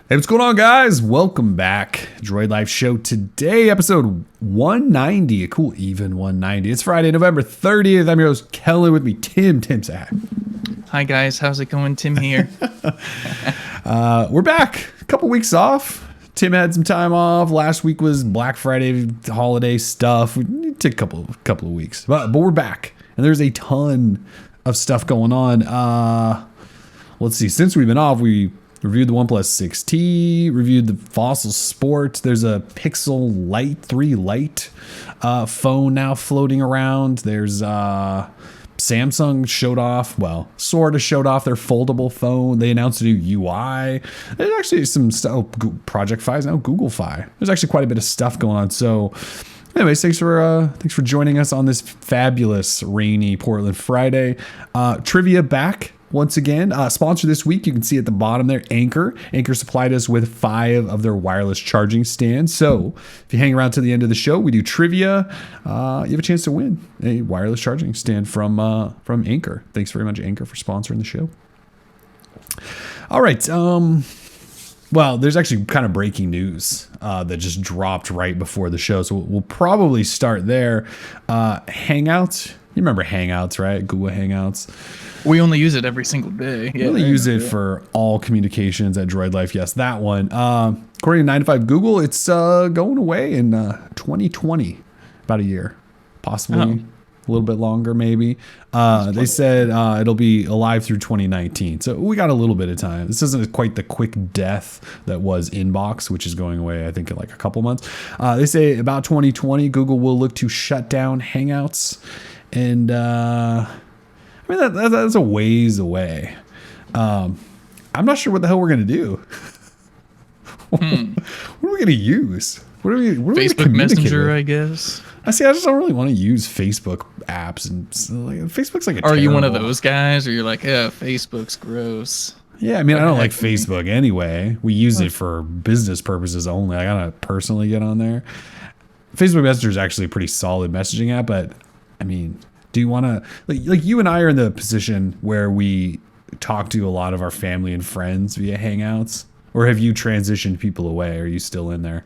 Hey, what's going on, guys? Welcome back. Droid Life Show today, episode 190. A cool even 190. It's Friday, November 30th. I'm your host, Kellen, with me, Tim. Tim, say hi. Hi, guys. How's it going? Tim here. We're back. A couple weeks off. Tim had some time off. Last week was Black Friday holiday stuff. We took a couple of weeks, but we're back. And there's a ton of stuff going on. Let's see. Since we've been off, we reviewed the OnePlus 6T, reviewed the Fossil Sport. There's a Pixel Lite 3 Lite phone now floating around. There's Samsung sort of showed off their foldable phone. They announced a new UI. There's actually some stuff. Project Fi is now Google Fi. There's actually quite a bit of stuff going on. So anyways, thanks for joining us on this fabulous rainy Portland Friday. Trivia back once again. Sponsor this week, you can see at the bottom there, Anchor. Anchor supplied us with 5 of their wireless charging stands. So if you hang around to the end of the show, we do trivia. You have a chance to win a wireless charging stand from Anchor. Thanks very much, Anchor, for sponsoring the show. All right. Well, there's actually kind of breaking news that just dropped right before the show. So we'll probably start there. Hangouts. You remember Hangouts, right? Google Hangouts. We only use it every single day. We only use it for all communications at Droid Life. Yes, that one. According to 9 to 5 Google, it's going away in 2020. About a year. Possibly a little bit longer, maybe. They said it'll be alive through 2019. So we got a little bit of time. This isn't quite the quick death that was Inbox, which is going away, I think, in like a couple months. They say about 2020, Google will look to shut down Hangouts. And I mean, that's a ways away. I'm not sure what the hell we're going to do. What are we going to use? What are we Facebook Messenger, I guess. I just don't really want to use Facebook apps. And Facebook's like Are you one of those guys? Or you're like, yeah, Facebook's gross. Yeah, I mean, I don't like Facebook anyway. We use it for business purposes only. I gotta personally get on there. Facebook Messenger is actually a pretty solid messaging app, but I mean, do you want to like you and I are in the position where we talk to a lot of our family and friends via Hangouts, or have you transitioned people away? Are you still in there?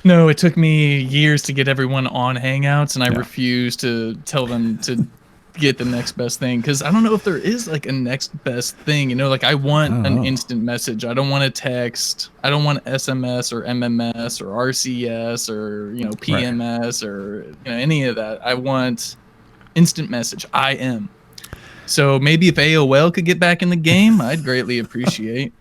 No, it took me years to get everyone on Hangouts, and I refuse to tell them to get the next best thing, because I don't know if there is like a next best thing. You know, like I want an instant message. I don't want a text. I don't want SMS or MMS or RCS or PMS or any of that. I want instant message. IM. So maybe if AOL could get back in the game, I'd greatly appreciate.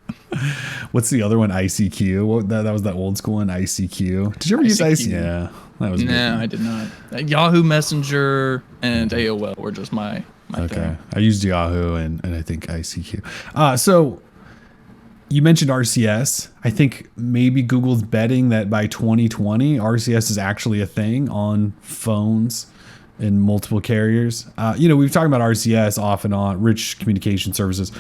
What's the other one? ICQ. That was that old school one. ICQ. Did you ever use ICQ? Yeah, that was. No, I did not. Yahoo Messenger and AOL were just my thing. I used Yahoo and I think ICQ. So you mentioned RCS. I think maybe Google's betting that by 2020, RCS is actually a thing on phones in multiple carriers. We've talked about RCS off and on, rich communication services.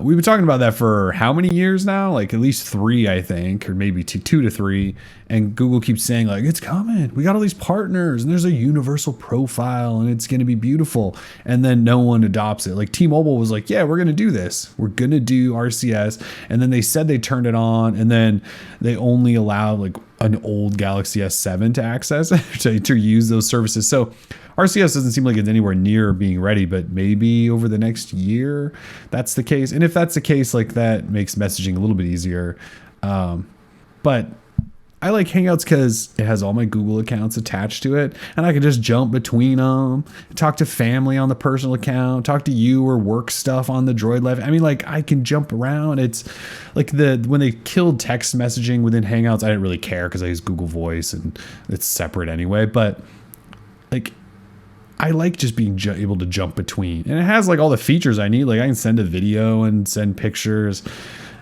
We've been talking about that for how many years now? Like at least 3, I think, or maybe 2 to 3. And Google keeps saying like, it's coming. We got all these partners and there's a universal profile and it's going to be beautiful. And then no one adopts it. Like T-Mobile was like, yeah, we're going to do this. We're going to do RCS. And then they said they turned it on, and then they only allowed like an old Galaxy S7 to access to use those services. So RCS doesn't seem like it's anywhere near being ready, but maybe over the next year that's the case. And if that's the case, like that makes messaging a little bit easier. But I like Hangouts because it has all my Google accounts attached to it, and I can just jump between them, talk to family on the personal account, talk to you or work stuff on the Droid Life. I mean, like I can jump around. It's like when they killed text messaging within Hangouts, I didn't really care because I use Google Voice and it's separate anyway. But like, I like just being able to jump between, and it has like all the features I need. Like I can send a video and send pictures.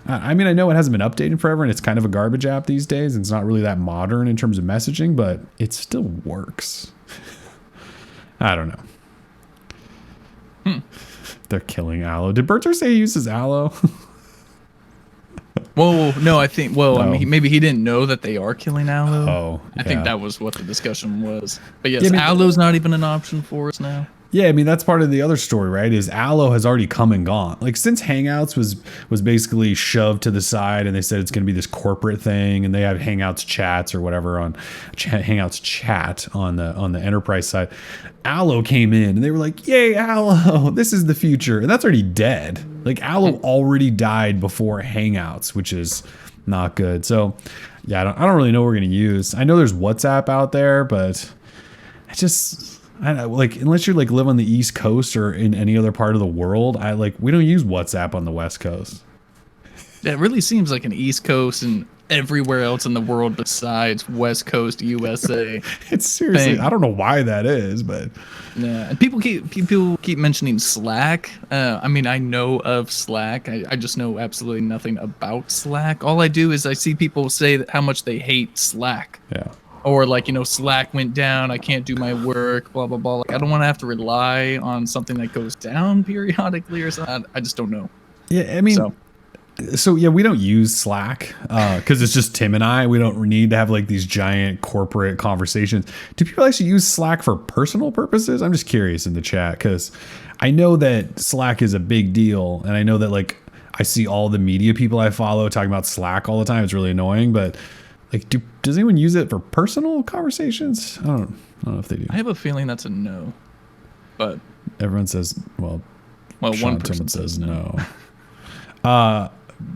I mean, I know it hasn't been updated forever and it's kind of a garbage app these days. It's not really that modern in terms of messaging, but it still works. I don't know. They're killing Allo. Did Berger say he uses Allo? Well, no, I think, I mean, maybe he didn't know that they are killing Allo. Oh, yeah. I think that was what the discussion was. But yes, Allo's not even an option for us now. Yeah, I mean that's part of the other story, right? Is Allo has already come and gone. Like since Hangouts was basically shoved to the side, and they said it's going to be this corporate thing, and they have Hangouts chats or whatever on Hangouts chat on the enterprise side. Allo came in, and they were like, "Yay, Allo! This is the future," and that's already dead. Like Allo already died before Hangouts, which is not good. So yeah, I don't really know what we're going to use. I know there's WhatsApp out there, but I don't know, like unless you like live on the East Coast or in any other part of the world, we don't use WhatsApp on the West Coast. It really seems like an East Coast and everywhere else in the world besides West Coast USA. It's seriously thing. I don't know why that is, but yeah. And people keep mentioning Slack. I mean, I know of Slack. I just know absolutely nothing about Slack. All I do is I see people say that how much they hate Slack. Yeah. Or like, Slack went down, I can't do my work, blah, blah, blah. Like, I don't want to have to rely on something that goes down periodically or something. I just don't know. Yeah, I mean, so yeah, we don't use Slack because it's just Tim and I. We don't need to have like these giant corporate conversations. Do people actually use Slack for personal purposes? I'm just curious in the chat because I know that Slack is a big deal. And I know that like I see all the media people I follow talking about Slack all the time. It's really annoying, but like, does anyone use it for personal conversations? I don't know if they do. I have a feeling that's a no, but everyone says, well, one person says no.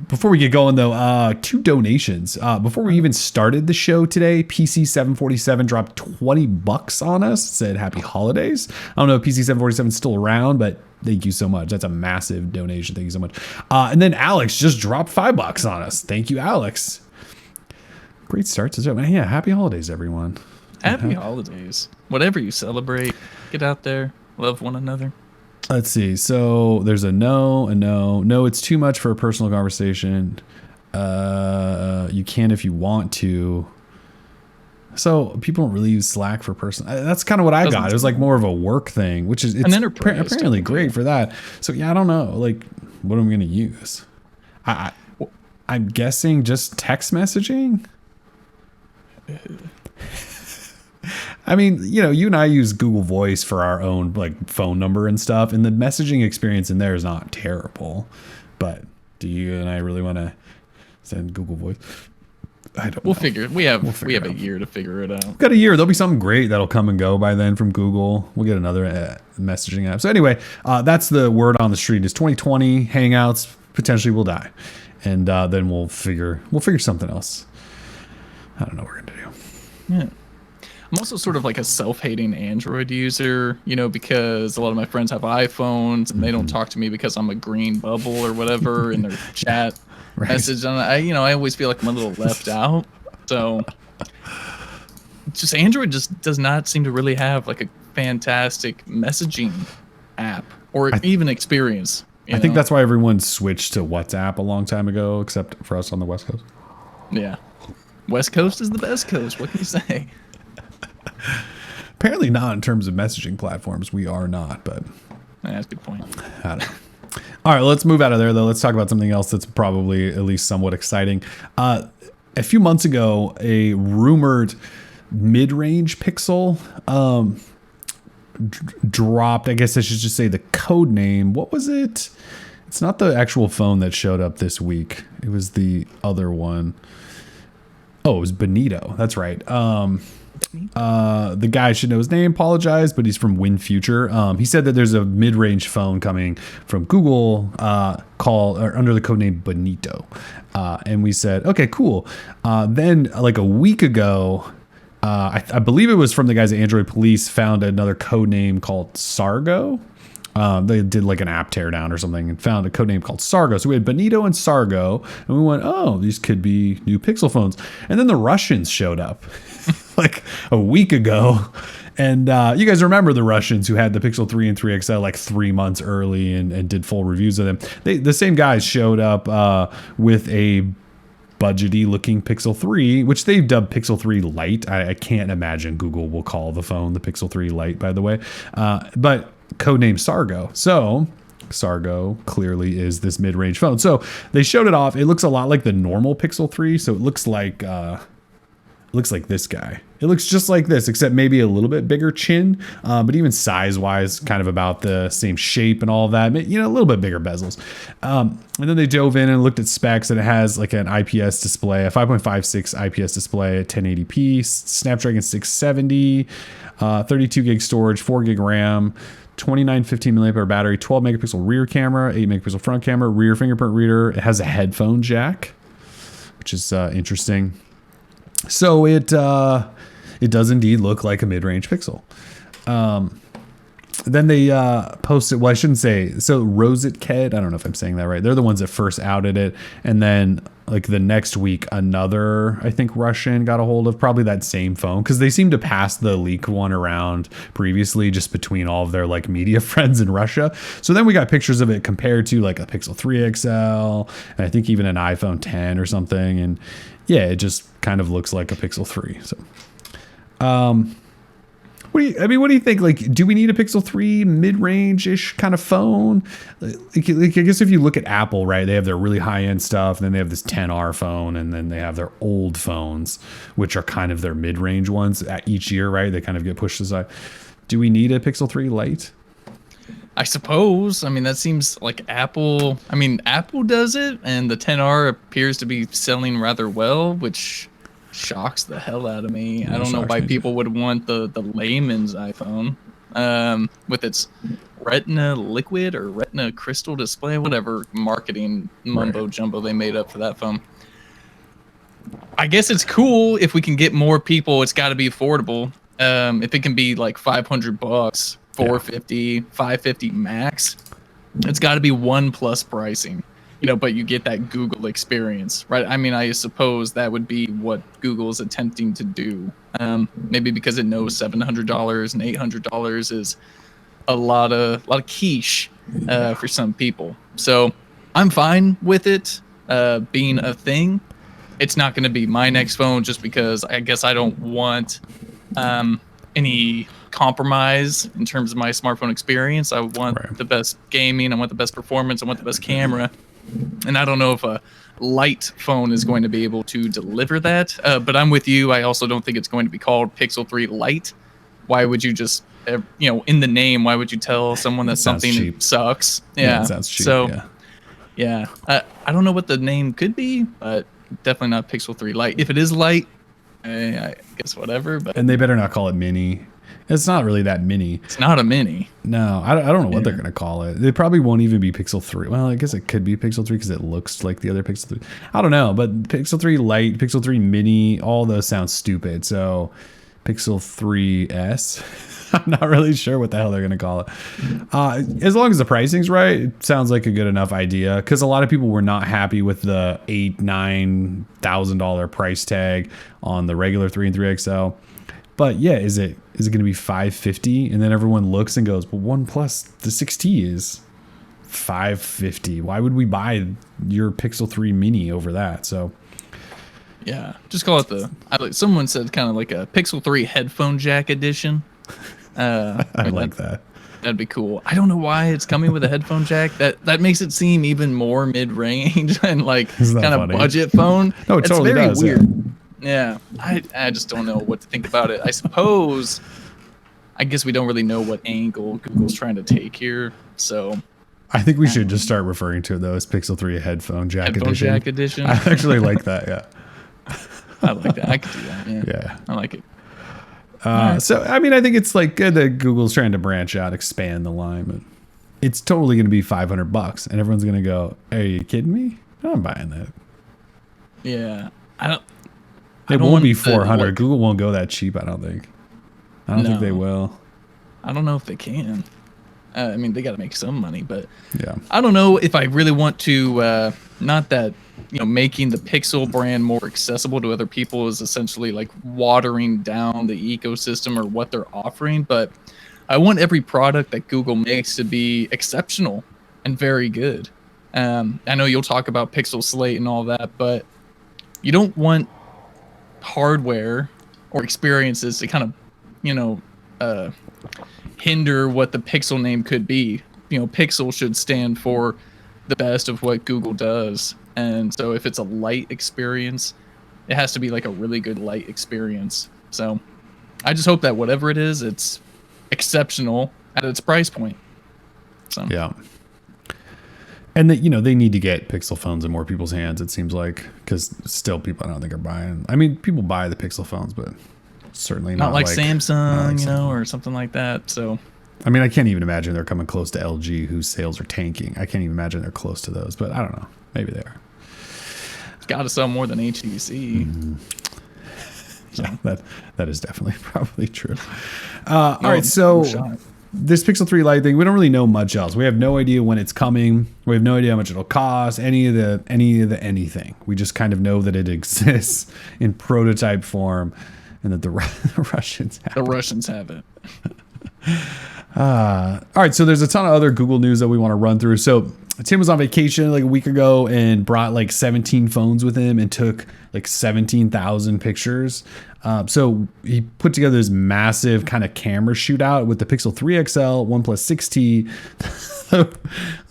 Before we get going though, 2 donations. Before we even started the show today, PC747 dropped $20 on us. It said happy holidays. I don't know if PC747 is still around, but thank you so much. That's a massive donation. Thank you so much. And then Alex just dropped $5 on us. Thank you, Alex. Great start to the show. Yeah, happy holidays, everyone. Happy holidays. Whatever you celebrate, get out there, love one another. Let's see. So there's a no. No, it's too much for a personal conversation. You can if you want to. So people don't really use Slack for personal. That's kind of what I got. It was like more of a work thing, which is it's apparently great for that. So yeah, I don't know. Like, what am I going to use? I'm guessing just text messaging. I mean, you and I use Google Voice for our own like phone number and stuff, and the messaging experience in there is not terrible. But do you and I really want to send Google Voice? I don't know. We'll figure it. We have a year to figure it out. We've got a year. There'll be something great that'll come and go by then from Google. We'll get another messaging app. So anyway, that's the word on the street. Is 2020 Hangouts potentially will die, and then we'll figure something else. I don't know what we're gonna do. Yeah. I'm also sort of like a self-hating Android user, because a lot of my friends have iPhones and they don't talk to me because I'm a green bubble or whatever in their chat message. And I always feel like I'm a little left out. So just Android just does not seem to really have like a fantastic messaging app or even experience. I think that's why everyone switched to WhatsApp a long time ago, except for us on the West Coast. Yeah. West Coast is the best coast. What can you say? Apparently not in terms of messaging platforms. We are not, but that's a good point. I don't know. All right, let's move out of there, though. Let's talk about something else that's probably at least somewhat exciting. A few months ago, a rumored mid-range Pixel dropped. I guess I should just say the code name. What was it? It's not the actual phone that showed up this week. It was the other one. Oh, it was Benito. That's right. The guy should know his name, apologize, but he's from WinFuture. He said that there's a mid-range phone coming from Google under the codename Benito. And we said, okay, cool. Then like a week ago, I believe it was from the guys at Android Police, found another codename called Sargo. They did like an app teardown or something and found a codename called Sargo. So we had Benito and Sargo, and we went, oh, these could be new Pixel phones. And then the Russians showed up like a week ago. And you guys remember the Russians who had the Pixel 3 and 3 XL like 3 months early and did full reviews of them. The same guys showed up with a budgety looking Pixel 3, which they've dubbed Pixel 3 Lite. I can't imagine Google will call the phone the Pixel 3 Lite, by the way. But codename Sargo. So Sargo clearly is this mid-range phone. So they showed it off. It looks a lot like the normal Pixel 3. So it looks like this guy. It looks just like this, except maybe a little bit bigger chin, but even size-wise, kind of about the same shape and all of that. You know, a little bit bigger bezels. And then they dove in and looked at specs, and it has like an IPS display, a 5.56 IPS display at 1080p, Snapdragon 670, 32 gig storage, 4 gig RAM, 2915 milliampere battery, 12 megapixel rear camera, 8 megapixel front camera, rear fingerprint reader. It has a headphone jack, which is interesting. So it does indeed look like a mid-range Pixel. Then they posted, well, I shouldn't say, so RosetKed, I don't know if I'm saying that right. They're the ones that first outed it. And then like the next week, another, I think, Russian got a hold of probably that same phone, because they seem to pass the leak one around previously just between all of their like media friends in Russia. So then we got pictures of it compared to like a Pixel 3 XL, and I think even an iPhone 10 or something. And yeah, it just kind of looks like a Pixel 3. So, what do you think? Like, do we need a Pixel 3 mid-range-ish kind of phone? Like, I guess if you look at Apple, right, they have their really high-end stuff, and then they have this 10R phone, and then they have their old phones, which are kind of their mid-range ones at each year, right? They kind of get pushed aside. Do we need a Pixel 3 Lite? I suppose. I mean, that seems like Apple. I mean, Apple does it, and the 10R appears to be selling rather well, which shocks the hell out of me. I don't know why people would want the layman's iPhone with its Retina Liquid or Retina Crystal display, whatever marketing mumbo jumbo they made up for that phone. I guess it's cool if we can get more people. It's got to be affordable. If it can be like $500, 450, 550 max, it's got to be OnePlus pricing. You know, but you get that Google experience, right? I mean, I suppose that would be what Google's attempting to do. Maybe because it knows $700 and $800 is a lot of quiche for some people. So I'm fine with it being a thing. It's not going to be my next phone just because I guess I don't want any compromise in terms of my smartphone experience. I want the best gaming. I want the best performance. I want the best camera. And I don't know if a Lite phone is going to be able to deliver that. But I'm with you. I also don't think it's going to be called Pixel 3 Lite. Why would you just, in the name, why would you tell someone that something cheap. Sucks? Yeah, it sounds cheap. So, yeah. I don't know what the name could be, but definitely not Pixel 3 Lite. If it is Lite, I guess whatever. But and they better not call it mini. It's not really that mini. It's not a mini. No, I don't know what they're going to call it. They probably won't even be Pixel 3. Well, I guess it could be Pixel 3 because it looks like the other Pixel 3. I don't know, but Pixel 3 Lite, Pixel 3 Mini, all those sound stupid. So Pixel 3S, I'm not really sure what the hell they're going to call it. As long as the pricing's right, it sounds like a good enough idea, because a lot of people were not happy with the $8,000-$9,000 price tag on the regular 3 and 3 XL. But yeah, is it going to be $550? And then everyone looks and goes, well, OnePlus, the 6T is $550. Why would we buy your Pixel 3 Mini over that? So yeah, just call it someone said kind of like a Pixel 3 headphone jack edition. I like that. That'd be cool. I don't know why it's coming with a headphone jack. That makes it seem even more mid-range and like kind of budget phone. No, it totally does. It's very weird. Yeah, I just don't know what to think about it. I guess we don't really know what angle Google's trying to take here. So I think we should just start referring to it though as Pixel 3 headphone jack edition. I actually like that. Yeah, I like that. I could do that. Yeah, I like it. So I mean, I think it's like good that Google's trying to branch out, expand the line, but it's totally going to be $500, and everyone's going to go, "Are you kidding me? No, I'm buying that." Yeah, It won't be 400. Google won't go that cheap, I don't think. I don't think they will. I don't know if they can. I mean, they got to make some money, but yeah. I don't know if I really want to, not that, making the Pixel brand more accessible to other people is essentially like watering down the ecosystem or what they're offering, but I want every product that Google makes to be exceptional and very good. I know you'll talk about Pixel Slate and all that, but you don't want hardware or experiences to kind of hinder what the Pixel name could be. Pixel should stand for the best of what Google does, and so if it's a light experience, it has to be like a really good light experience. So I just hope that whatever it is, it's exceptional at its price point. So yeah. And that, you know, they need to get Pixel phones in more people's hands, it seems like, because still people I don't think are buying. I mean, people buy the Pixel phones, but certainly not like Samsung, you know, Samsung. or something like that. So I mean, I can't even imagine they're coming close to LG, whose sales are tanking. I can't even imagine they're close to those, but I don't know. Maybe they are. It's got to sell more than HTC. Mm-hmm. Yeah, that is definitely probably true. All right, so this Pixel 3 Lite thing, we don't really know much else. We have no idea when it's coming. We have no idea how much it'll cost, any of the anything. We just kind of know that it exists in prototype form and that the Russians have it. All right, so there's a ton of other Google news that we want to run through. So Tim was on vacation like a week ago and brought like 17 phones with him and took like 17,000 pictures. So he put together this massive kind of camera shootout with the Pixel 3 XL, OnePlus 6T,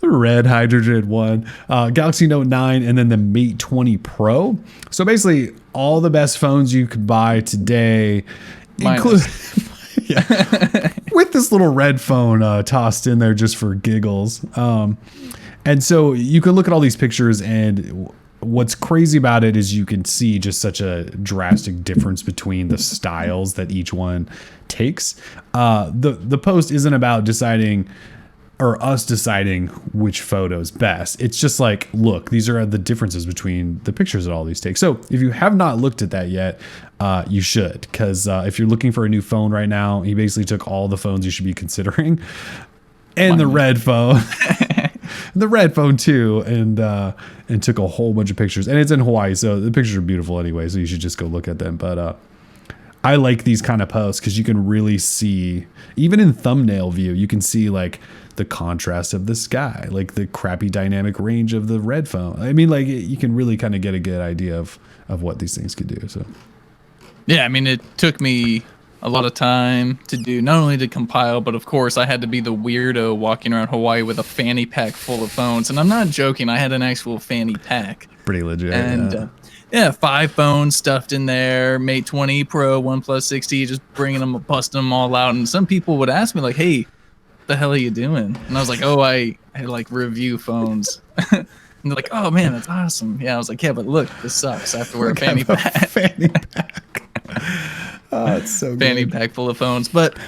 the red hydrogen one, Galaxy Note 9, and then the Mate 20 Pro. So basically all the best phones you could buy today, including with this little red phone tossed in there just for giggles. And so you can look at all these pictures, and what's crazy about it is you can see just such a drastic difference between the styles that each one takes. The post isn't about deciding or us deciding which photo is best. It's just like, look, these are the differences between the pictures that all these take. So if you have not looked at that yet, you should, because if you're looking for a new phone right now, he basically took all the phones you should be considering and the red phone. The red phone too, and took a whole bunch of pictures, and it's in Hawaii, so the pictures are beautiful anyway, so you should just go look at them. But I like these kind of posts because you can really see, even in thumbnail view, you can see like the contrast of the sky, like the crappy dynamic range of the red phone. I mean, like you can really kind of get a good idea of what these things could do. So yeah, I mean, it took me a lot of time to do, not only to compile, but of course I had to be the weirdo walking around Hawaii with a fanny pack full of phones. And I'm not joking, I had an actual fanny pack. Pretty legit. And yeah, 5 phones stuffed in there, Mate 20 Pro, OnePlus 6T, just bringing them, busting them all out. And some people would ask me like, hey, what the hell are you doing? And I was like, oh, I like review phones. And they're like, oh man, that's awesome. Yeah, I was like, yeah, but look, this sucks. I have to wear a fanny pack. Fanny pack. Oh, it's so fanny good. pack full of phones. But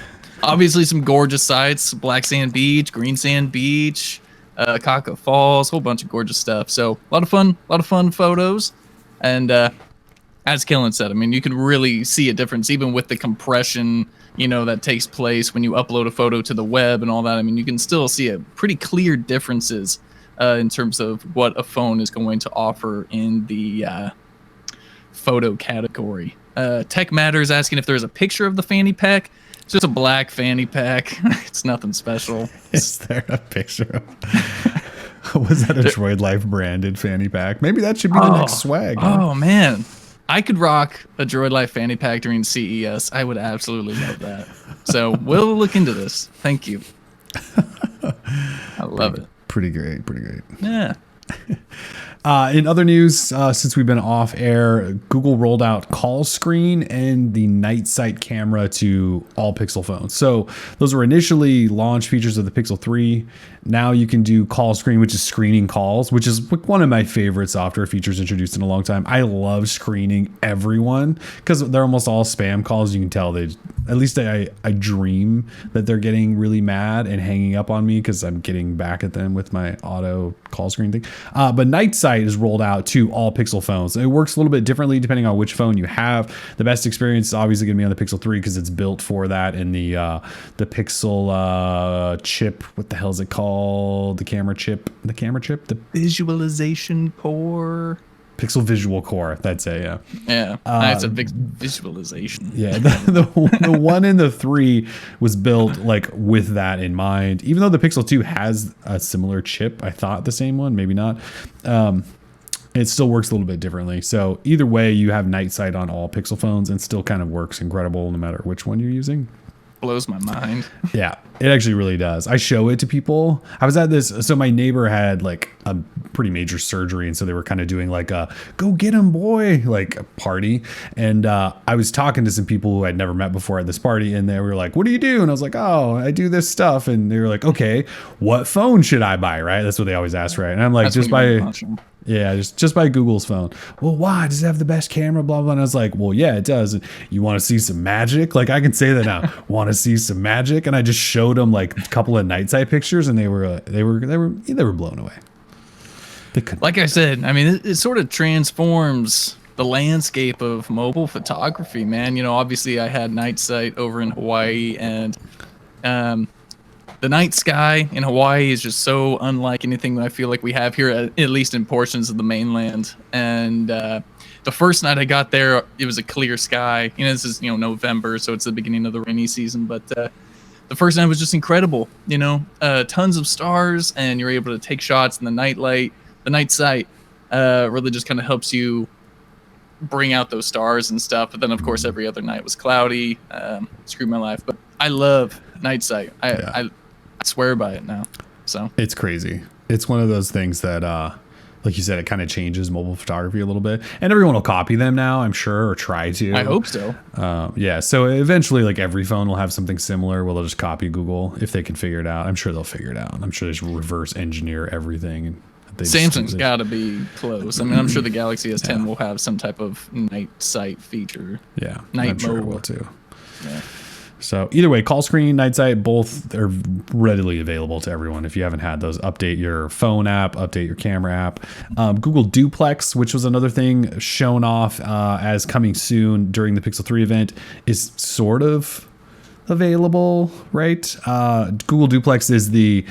obviously some gorgeous sites, Black Sand Beach, Green Sand Beach, Kaka Falls, whole bunch of gorgeous stuff. So a lot of fun photos. And as Killen said, I mean, you can really see a difference even with the compression, you know, that takes place when you upload a photo to the web and all that. I mean, you can still see a pretty clear differences in terms of what a phone is going to offer in the photo category. Tech Matters asking if there's a picture of the fanny pack. It's just a black fanny pack. It's nothing special. Is there a picture of... Was that a Droid Life branded fanny pack? Maybe that should be the next swag. Huh? Oh, man. I could rock a Droid Life fanny pack during CES. I would absolutely love that. So we'll look into this. Thank you. I love it. Pretty great. Yeah. In other news, since we've been off air, Google rolled out call screen and the night sight camera to all Pixel phones. So those were initially launch features of the Pixel 3. Now you can do call screen, which is screening calls, which is one of my favorite software features introduced in a long time. I love screening everyone because they're almost all spam calls. You can tell I dream that they're getting really mad and hanging up on me because I'm getting back at them with my auto call screen thing. But night sight is rolled out to all Pixel phones. It works a little bit differently depending on which phone you have. The best experience is obviously going to be on the Pixel 3 because it's built for that, and the Pixel chip. What the hell is it called? The camera chip. The visualization core. Pixel Visual Core. That's it. Yeah. Yeah. It's a big visualization. Yeah. The one in the 3 was built like with that in mind. Even though the Pixel 2 has a similar chip, I thought the same one, maybe not. It still works a little bit differently. So either way, you have night sight on all Pixel phones and still kind of works incredible no matter which one you're using. blows my mind. Yeah, it actually really does. I show it to people. I was at this, so my neighbor had like a pretty major surgery, and so they were kind of doing like a "go get him, boy" like a party. And I was talking to some people who I'd never met before at this party, and they were like, "What do you do?" And I was like, "Oh, I do this stuff." And they were like, "Okay, what phone should I buy?" Right? That's what they always ask, right? And I'm like, "Just buy." Yeah, just buy Google's phone. Well, why? Does it have the best camera? Blah, blah. And I was like, well, yeah, it does. You want to see some magic? Like, I can say that now. Want to see some magic? And I just showed them like a couple of night sight pictures, and they were blown away. They couldn't. Like I said, I mean, it sort of transforms the landscape of mobile photography, man. You know, obviously I had night sight over in Hawaii, and the night sky in Hawaii is just so unlike anything that I feel like we have here, at least in portions of the mainland. And the first night I got there, it was a clear sky. You know, this is, November, so it's the beginning of the rainy season. But the first night was just incredible. You know, tons of stars, and you're able to take shots in the night light. The night sight really just kind of helps you bring out those stars and stuff. But then, of course, every other night was cloudy. Screwed my life. But I love night sight. I swear by it now. So it's crazy. It's one of those things that like you said, it kind of changes mobile photography a little bit, and everyone will copy them now, I'm sure, or try to. I hope so. Yeah, so eventually like every phone will have something similar where they'll just copy Google if they can figure it out. I'm sure they'll figure it out. I'm sure they just reverse engineer everything, and Samsung's got to be close. I mean, I'm sure the Galaxy S10 will have some type of night sight feature. Yeah, night I'm sure mode it will too. Yeah. So either way, call screen, night sight, both are readily available to everyone. If you haven't had those, update your phone app, update your camera app. Google Duplex, which was another thing shown off as coming soon during the Pixel 3 event, is sort of available, right? Google Duplex is the,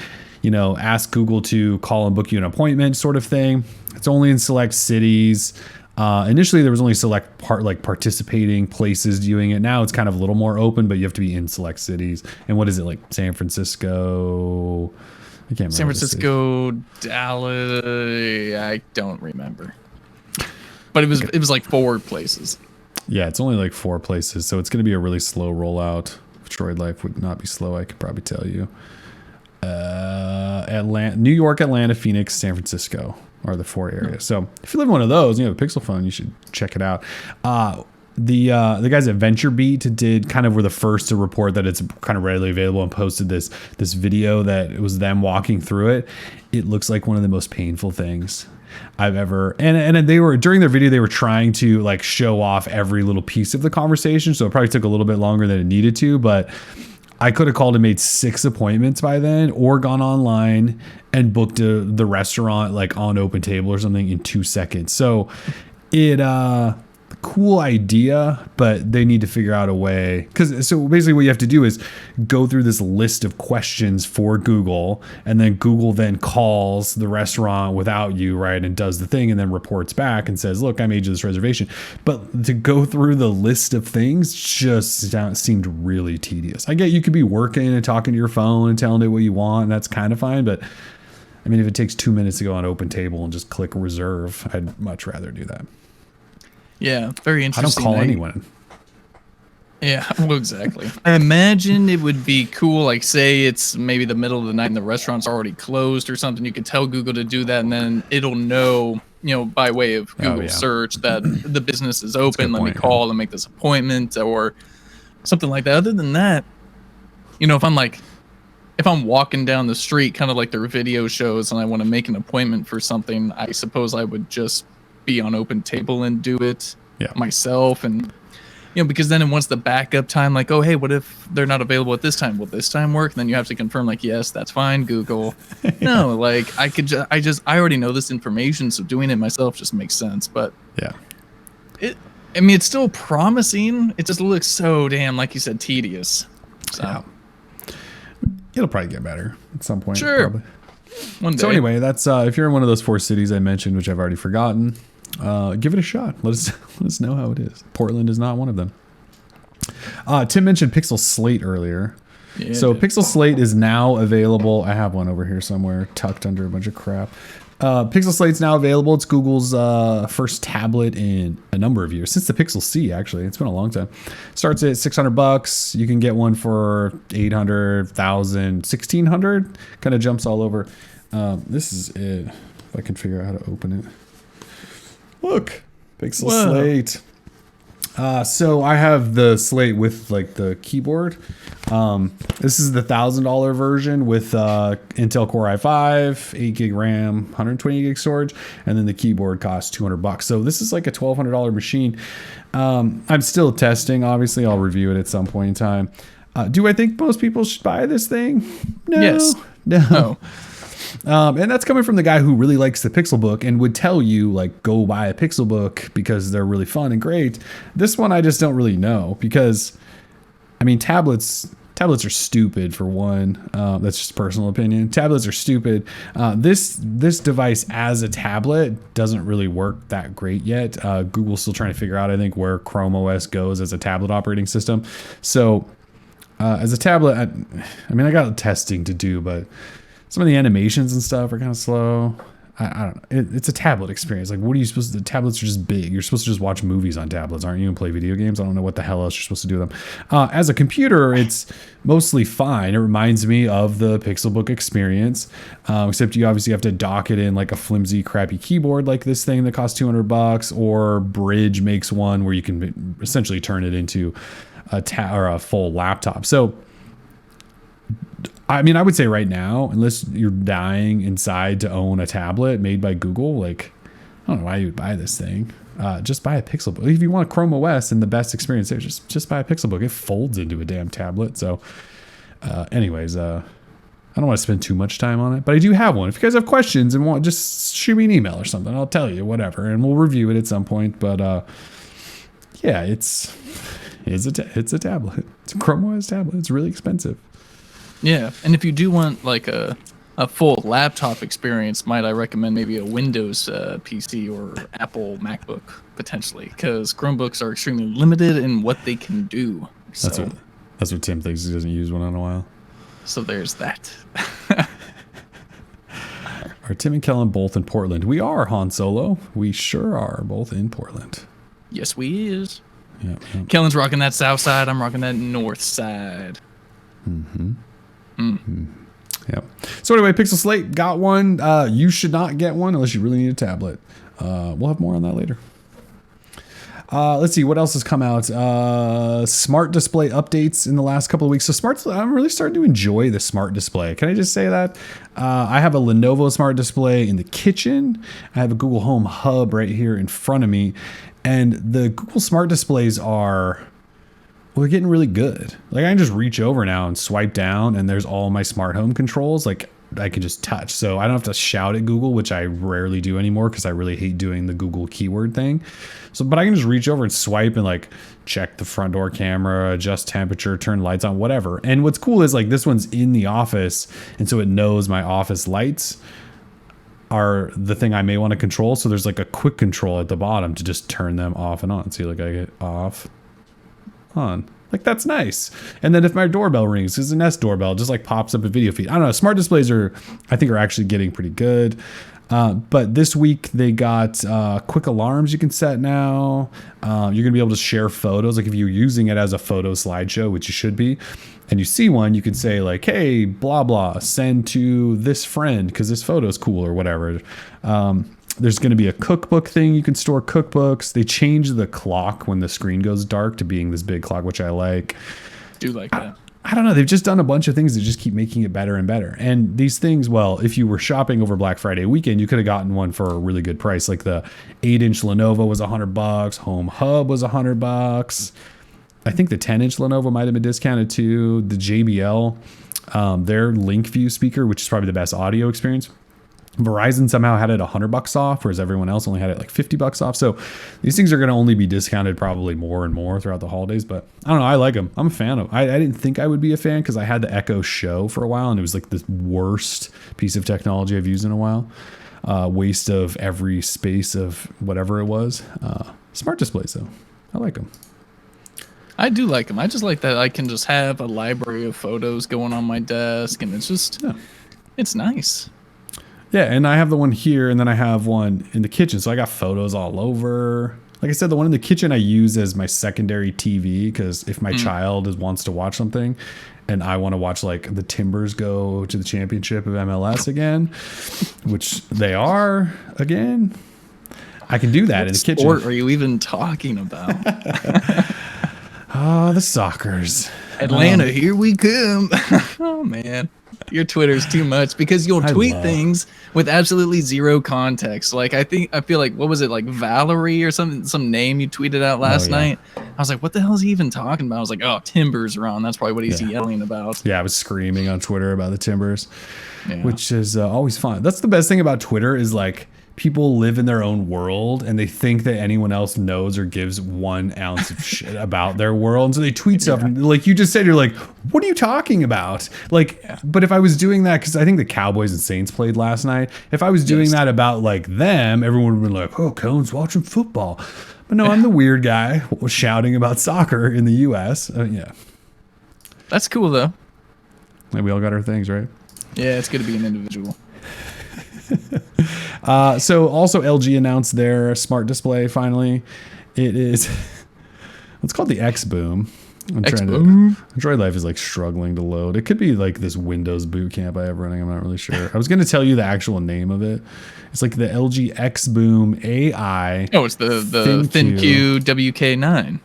ask Google to call and book you an appointment sort of thing. It's only in select cities. Initially there was only select participating places doing it. Now it's kind of a little more open, but you have to be in select cities. And what is it, like San Francisco? I can't remember. San Francisco, Dallas. I don't remember. But it was like 4 places. Yeah, it's only like 4 places. So it's going to be a really slow rollout. Droid Life would not be slow, I could probably tell you. New York, Atlanta, Phoenix, San Francisco are the 4 areas. So if you live in one of those, you have a Pixel phone, you should check it out. The guys at VentureBeat were the first to report that it's kind of readily available, and posted this video that it was them walking through it. It looks like one of the most painful things I've ever, and they were, during their video, they were trying to like show off every little piece of the conversation. So it probably took a little bit longer than it needed to, but I could have called and made 6 appointments by then, or gone online and booked the restaurant like on OpenTable or something in 2 seconds. So cool idea, but they need to figure out a way. So basically what you have to do is go through this list of questions for Google, and then Google then calls the restaurant without you, right, and does the thing, and then reports back and says, look, I made you this reservation. But to go through the list of things just seemed really tedious. I get you could be working and talking to your phone and telling it what you want, and that's kind of fine, but I mean, if it takes 2 minutes to go on OpenTable and just click reserve, I'd much rather do that. Yeah, very interesting. I don't call anyone. Yeah, well, exactly. I imagine it would be cool, like say it's maybe the middle of the night and the restaurant's already closed or something. You could tell Google to do that, and then it'll know, by way of Google search that the business is open. Let me call and make this appointment or something like that. Other than that, if I'm walking down the street, kind of like their video shows, and I want to make an appointment for something, I suppose I would just be on OpenTable and do it myself. And because then once the backup time, like, oh hey, what if they're not available at this time? Will this time work? And then you have to confirm, like, yes, that's fine, Google. No, like I already know this information, so doing it myself just makes sense. But it's still promising. It just looks so damn, like you said, tedious. So it'll probably get better at some point. Sure. Probably. One day. So anyway, that's if you're in one of those 4 cities I mentioned, which I've already forgotten, give it a shot. Let us know how it is. Portland is not one of them. Tim mentioned Pixel Slate earlier. Yeah, so Pixel Slate is now available. I have one over here somewhere tucked under a bunch of crap. Pixel Slate's now available. It's Google's first tablet in a number of years, since the Pixel C, actually. It's been a long time. Starts at $600. You can get one for $800, $1,000, $1,600. Kind of jumps all over. This is it. If I can figure out how to open it. Look, Pixel Slate. So I have the Slate with like the keyboard. This is the $1,000 version with Intel Core i5, 8 gig RAM, 120 gig storage, and then the keyboard costs $200. So this is like a $1,200 machine. I'm still testing. Obviously, I'll review it at some point in time. Do I think most people should buy this thing? No. Yes. No. And that's coming from the guy who really likes the Pixelbook and would tell you, like, go buy a Pixelbook because they're really fun and great. This one I just don't really know because, I mean, tablets are stupid for one. That's just personal opinion. Tablets are stupid. This device as a tablet doesn't really work that great yet. Google's still trying to figure out, I think, where Chrome OS goes as a tablet operating system. So as a tablet, I mean, I got testing to do, but some of the animations and stuff are kind of slow. I don't know. It's a tablet experience. Like, what are you supposed to do? Tablets are just big. You're supposed to just watch movies on tablets, aren't you? And play video games. I don't know what the hell else you're supposed to do with them. As a computer, it's mostly fine. It reminds me of the Pixelbook experience, except you obviously have to dock it in like a flimsy, crappy keyboard like this thing that costs $200, or Bridge makes one where you can essentially turn it into a full laptop. So, I mean, I would say right now, unless you're dying inside to own a tablet made by Google, like, I don't know why you would buy this thing. Just buy a Pixelbook. If you want Chrome OS and the best experience there, just buy a Pixelbook. It folds into a damn tablet. So, anyways, I don't want to spend too much time on it, but I do have one. If you guys have questions and want, just shoot me an email or something. I'll tell you, whatever, and we'll review it at some point. But yeah, it's a tablet. It's a Chrome OS tablet. It's really expensive. Yeah, and if you do want like a full laptop experience, might I recommend maybe a Windows PC or Apple MacBook potentially, because Chromebooks are extremely limited in what they can do. So, that's what Tim thinks. He doesn't use one in a while. So there's that. Are Tim and Kellen both in Portland? We are, Han Solo. We sure are both in Portland. Yes, we is. Yeah. Kellen's rocking that south side. I'm rocking that north side. Mm-hmm. Yeah. So anyway, Pixel Slate got one. You should not get one unless you really need a tablet. We'll have more on that later. Let's see what else has come out. Smart display updates in the last couple of weeks. So I'm really starting to enjoy the smart display. Can I just say that? I have a Lenovo smart display in the kitchen. I have a Google Home Hub right here in front of me, and the Google smart displays are, well, they're getting really good. Like, I can just reach over now and swipe down, and there's all my smart home controls. Like, I can just touch. So I don't have to shout at Google, which I rarely do anymore because I really hate doing the Google keyword thing. So, but I can just reach over and swipe and like check the front door camera, adjust temperature, turn lights on, whatever. And what's cool is like this one's in the office, and so it knows my office lights are the thing I may want to control. So there's like a quick control at the bottom to just turn them off and on. See, like I get off, on. Like, that's nice. And then if my doorbell rings, because the Nest doorbell, it just like pops up a video feed. I don't know. Smart displays I think are actually getting pretty good. But this week they got quick alarms you can set now. You're going to be able to share photos. Like, if you're using it as a photo slideshow, which you should be, and you see one, you can say like, hey, blah, blah, send to this friend because this photo is cool or whatever. There's going to be a cookbook thing. You can store cookbooks. They changed the clock when the screen goes dark to being this big clock, which I like. Do like that. I don't know. They've just done a bunch of things that just keep making it better and better. And these things, well, if you were shopping over Black Friday weekend, you could have gotten one for a really good price. Like the 8-inch Lenovo was $100. Home Hub was $100. I think the 10-inch Lenovo might have been discounted too. The JBL, their LinkView speaker, which is probably the best audio experience, Verizon somehow had it $100 off, whereas everyone else only had it like $50 off. So these things are going to only be discounted probably more and more throughout the holidays. But I don't know. I like them. I'm a fan of them. I didn't think I would be a fan because I had the Echo Show for a while, and it was like the worst piece of technology I've used in a while. Waste of every space of whatever it was. Smart displays, though. I like them. I do like them. I just like that I can just have a library of photos going on my desk, and it's just, it's nice. Yeah, and I have the one here, and then I have one in the kitchen. So I got photos all over. Like I said, the one in the kitchen I use as my secondary TV because if my child wants to watch something and I want to watch like the Timbers go to the championship of MLS again, which they are again, I can do that in the kitchen. What sport are you even talking about? Oh, the Sockers. Atlanta, here we come. Oh, man. Your Twitter's too much because you'll tweet things with absolutely zero context. Like I feel like what was it, like Valerie or something, some name you tweeted out last night. I was like, what the hell is he even talking about? I was like, oh, Timbers are on. That's probably what he's yelling about. Yeah, I was screaming on Twitter about the Timbers, which is always fun. That's the best thing about Twitter is like people live in their own world and they think that anyone else knows or gives 1 ounce of shit about their world. And so they tweet stuff and like you just said, you're like, what are you talking about? Like, but if I was doing that, cause I think the Cowboys and Saints played last night. If I was doing that about like them, everyone would have been like, oh, Cohen's watching football. But no, I'm the weird guy shouting about soccer in the US. Yeah. That's cool though. Like we all got our things, right? Yeah. It's good to be an individual. So also LG announced their smart display finally. It is it's called the X Boom. Droid Life is like struggling to load. It could be like this Windows boot camp I have running. I'm not really sure. I was going to tell you the actual name of it. It's like the LG X Boom AI. Oh, it's the ThinQ WK9.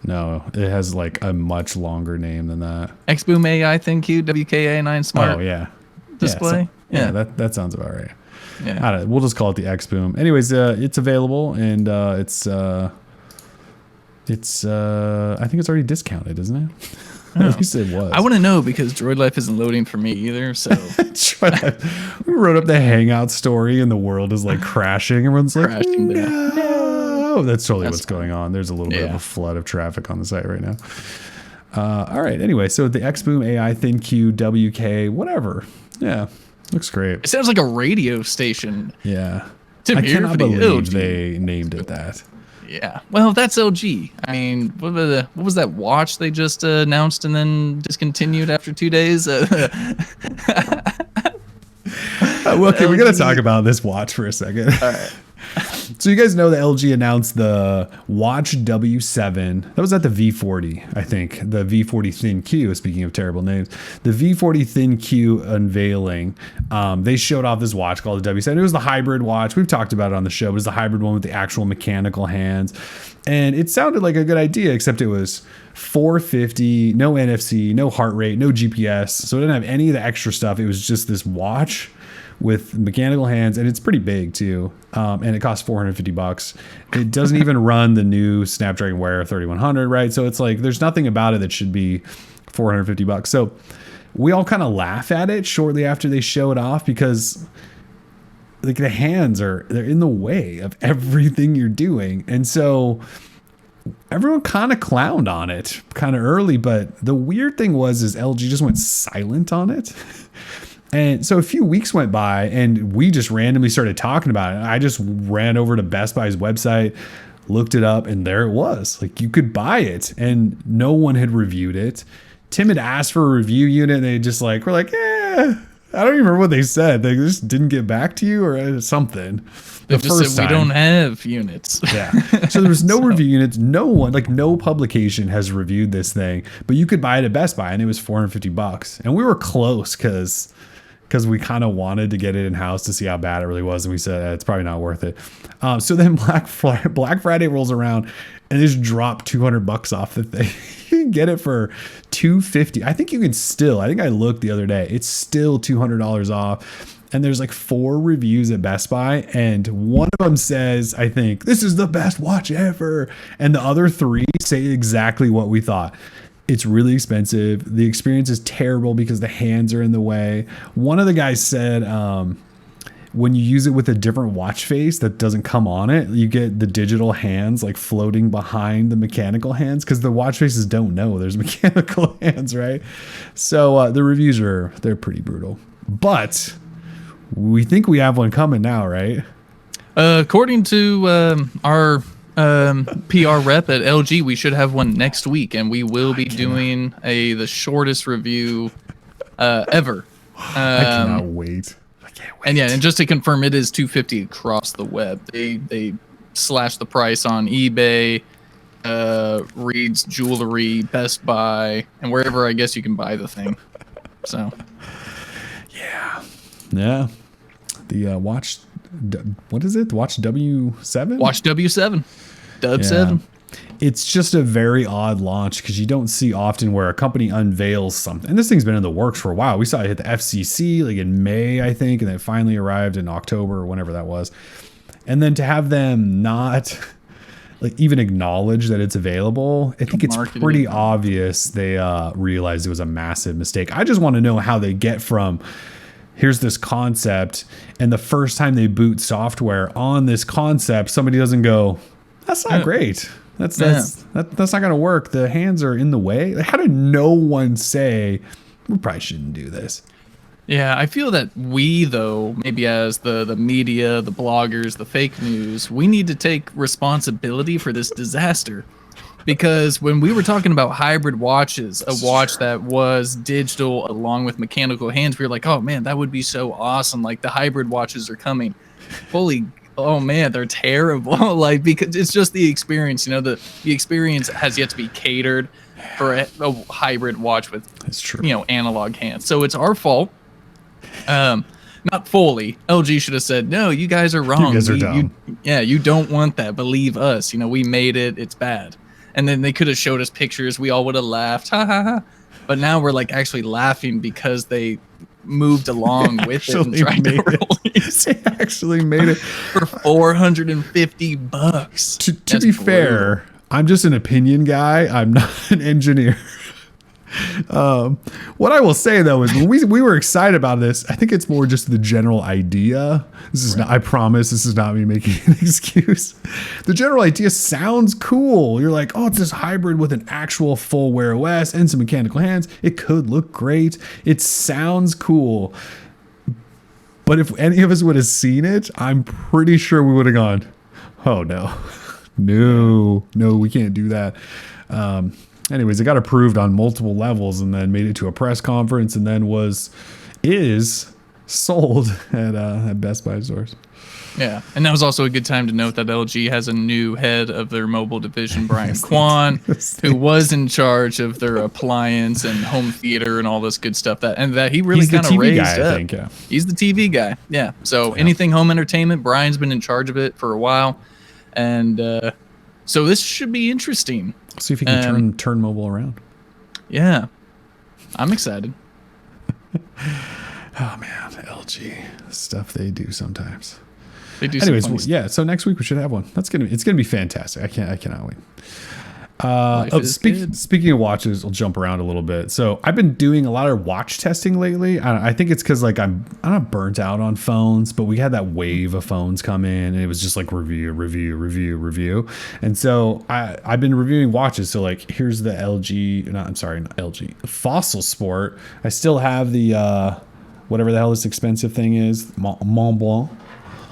No, it has like a much longer name than that. X Boom AI ThinQ WK9 smart. Oh yeah. Display. Yeah, that sounds about right. Yeah. I don't know, we'll just call it the X Boom. Anyways, it's available and it's I think it's already discounted, isn't it? At least it was. I want to know because Droid Life isn't loading for me either. So we wrote up the Hangout story and the world is like crashing. Everyone's like, crashing down. No. That's totally what's going on. There's a little bit of a flood of traffic on the site right now. All right. Anyway, so the X Boom AI ThinQ WK whatever. Yeah. Looks great. It sounds like a radio station. Yeah. I cannot believe they named it that. Yeah. Well, that's LG. I mean, what was that watch they just announced and then discontinued after 2 days? Well, okay, we got to talk about this watch for a second. All right. So you guys know that LG announced the Watch W7. That was at the V40, I think. The V40 ThinQ, speaking of terrible names. The V40 ThinQ unveiling. They showed off this watch called the W7. It was the hybrid watch. We've talked about it on the show. It was the hybrid one with the actual mechanical hands. And it sounded like a good idea, except it was $450, no NFC, no heart rate, no GPS. So it didn't have any of the extra stuff. It was just this watch with mechanical hands, and it's pretty big too. And it costs $450. It doesn't even run the new Snapdragon Wear 3100, right? So it's like there's nothing about it that should be $450. So we all kind of laugh at it shortly after they show it off because like the hands they're in the way of everything you're doing. And so everyone kind of clowned on it kind of early, but the weird thing is LG just went silent on it. And so a few weeks went by and we just randomly started talking about it. I just ran over to Best Buy's website, looked it up, and there it was. Like you could buy it and no one had reviewed it. Tim had asked for a review unit and they just like, were like, I don't even remember what they said. They just didn't get back to you or something. They just said we don't have units. Yeah. So there was no review units. No one, like no publication has reviewed this thing, but you could buy it at Best Buy and it was $450. And we were close because we kind of wanted to get it in house to see how bad it really was. And we said, it's probably not worth it. So then Black Friday rolls around and they just drop $200 off the thing. You can get it for $250. I think you can still, I think I looked the other day, it's still $200 off. And there's like 4 reviews at Best Buy. And one of them says, I think, this is the best watch ever. And the other 3 say exactly what we thought. It's really expensive. The experience is terrible because the hands are in the way. One of the guys said when you use it with a different watch face that doesn't come on it, you get the digital hands like floating behind the mechanical hands because the watch faces don't know there's mechanical hands, right? So the reviews they're pretty brutal. But we think we have one coming now, right? According to our PR rep at LG, we should have one next week, and we will be doing the shortest review ever. I cannot wait. can't wait. And yeah, and just to confirm, it is $250 across the web. They slashed the price on eBay, Reed's Jewelry, Best Buy, and wherever I guess you can buy the thing. So, yeah. The Watch, what is it? The Watch W7? Watch W7, Dub 7. It's just a very odd launch because you don't see often where a company unveils something. And this thing's been in the works for a while. We saw it hit the FCC like in May, I think, and it finally arrived in October or whenever that was. And then to have them not like even acknowledge that it's available, I think it's pretty obvious they realized it was a massive mistake. I just want to know how they get from here's this concept, and the first time they boot software on this concept, somebody doesn't go, that's not great. That's not going to work. The hands are in the way. Like, how did no one say we probably shouldn't do this? Yeah, I feel that we, though, maybe as the media, the bloggers, the fake news, we need to take responsibility for this disaster. Because when we were talking about hybrid watches, a watch that was digital along with mechanical hands, we were like, oh man, that would be so awesome. Like the hybrid watches are coming. Oh man, they're terrible. Like, because it's just the experience, you know, the experience has yet to be catered for a hybrid watch with, you know, analog hands. So it's our fault. Not fully. LG should have said, no, you guys are wrong. You guys are dumb. You don't want that. Believe us. You know, we made it. It's bad. And then they could have showed us pictures. We all would have laughed. Ha ha ha. But now we're like actually laughing because they moved along with it and tried to release it. They actually made it for $450. To be fair, I'm just an opinion guy. I'm not an engineer. What I will say though is when we were excited about this, I think it's more just the general idea. This is not, I promise this is not me making an excuse. The general idea sounds cool. You're like, oh, it's this hybrid with an actual full Wear OS and some mechanical hands. It could look great. It sounds cool. But if any of us would have seen it, I'm pretty sure we would have gone, oh no, no, we can't do that. Anyways, it got approved on multiple levels and then made it to a press conference and then is sold at Best Buy stores. Yeah, and that was also a good time to note that LG has a new head of their mobile division, Brian Kwan, who was in charge of their appliance and home theater and all this good stuff. That he really kind of raised guy, up. I think, yeah. He's the TV guy. Yeah. So anything home entertainment, Brian's been in charge of it for a while, and so this should be interesting. See if you can turn mobile around. Yeah, I'm excited. Oh man, LG, stuff they do sometimes. They do. Anyways, yeah. So next week we should have one. It's gonna be fantastic. I cannot wait. Speaking of watches, I'll jump around a little bit. So I've been doing a lot of watch testing lately. I think it's because like I'm not burnt out on phones, but we had that wave of phones come in, and it was just like review. And so I've been reviewing watches. So like here's the not LG, Fossil Sport. I still have the whatever the hell this expensive thing is, Mont Blanc.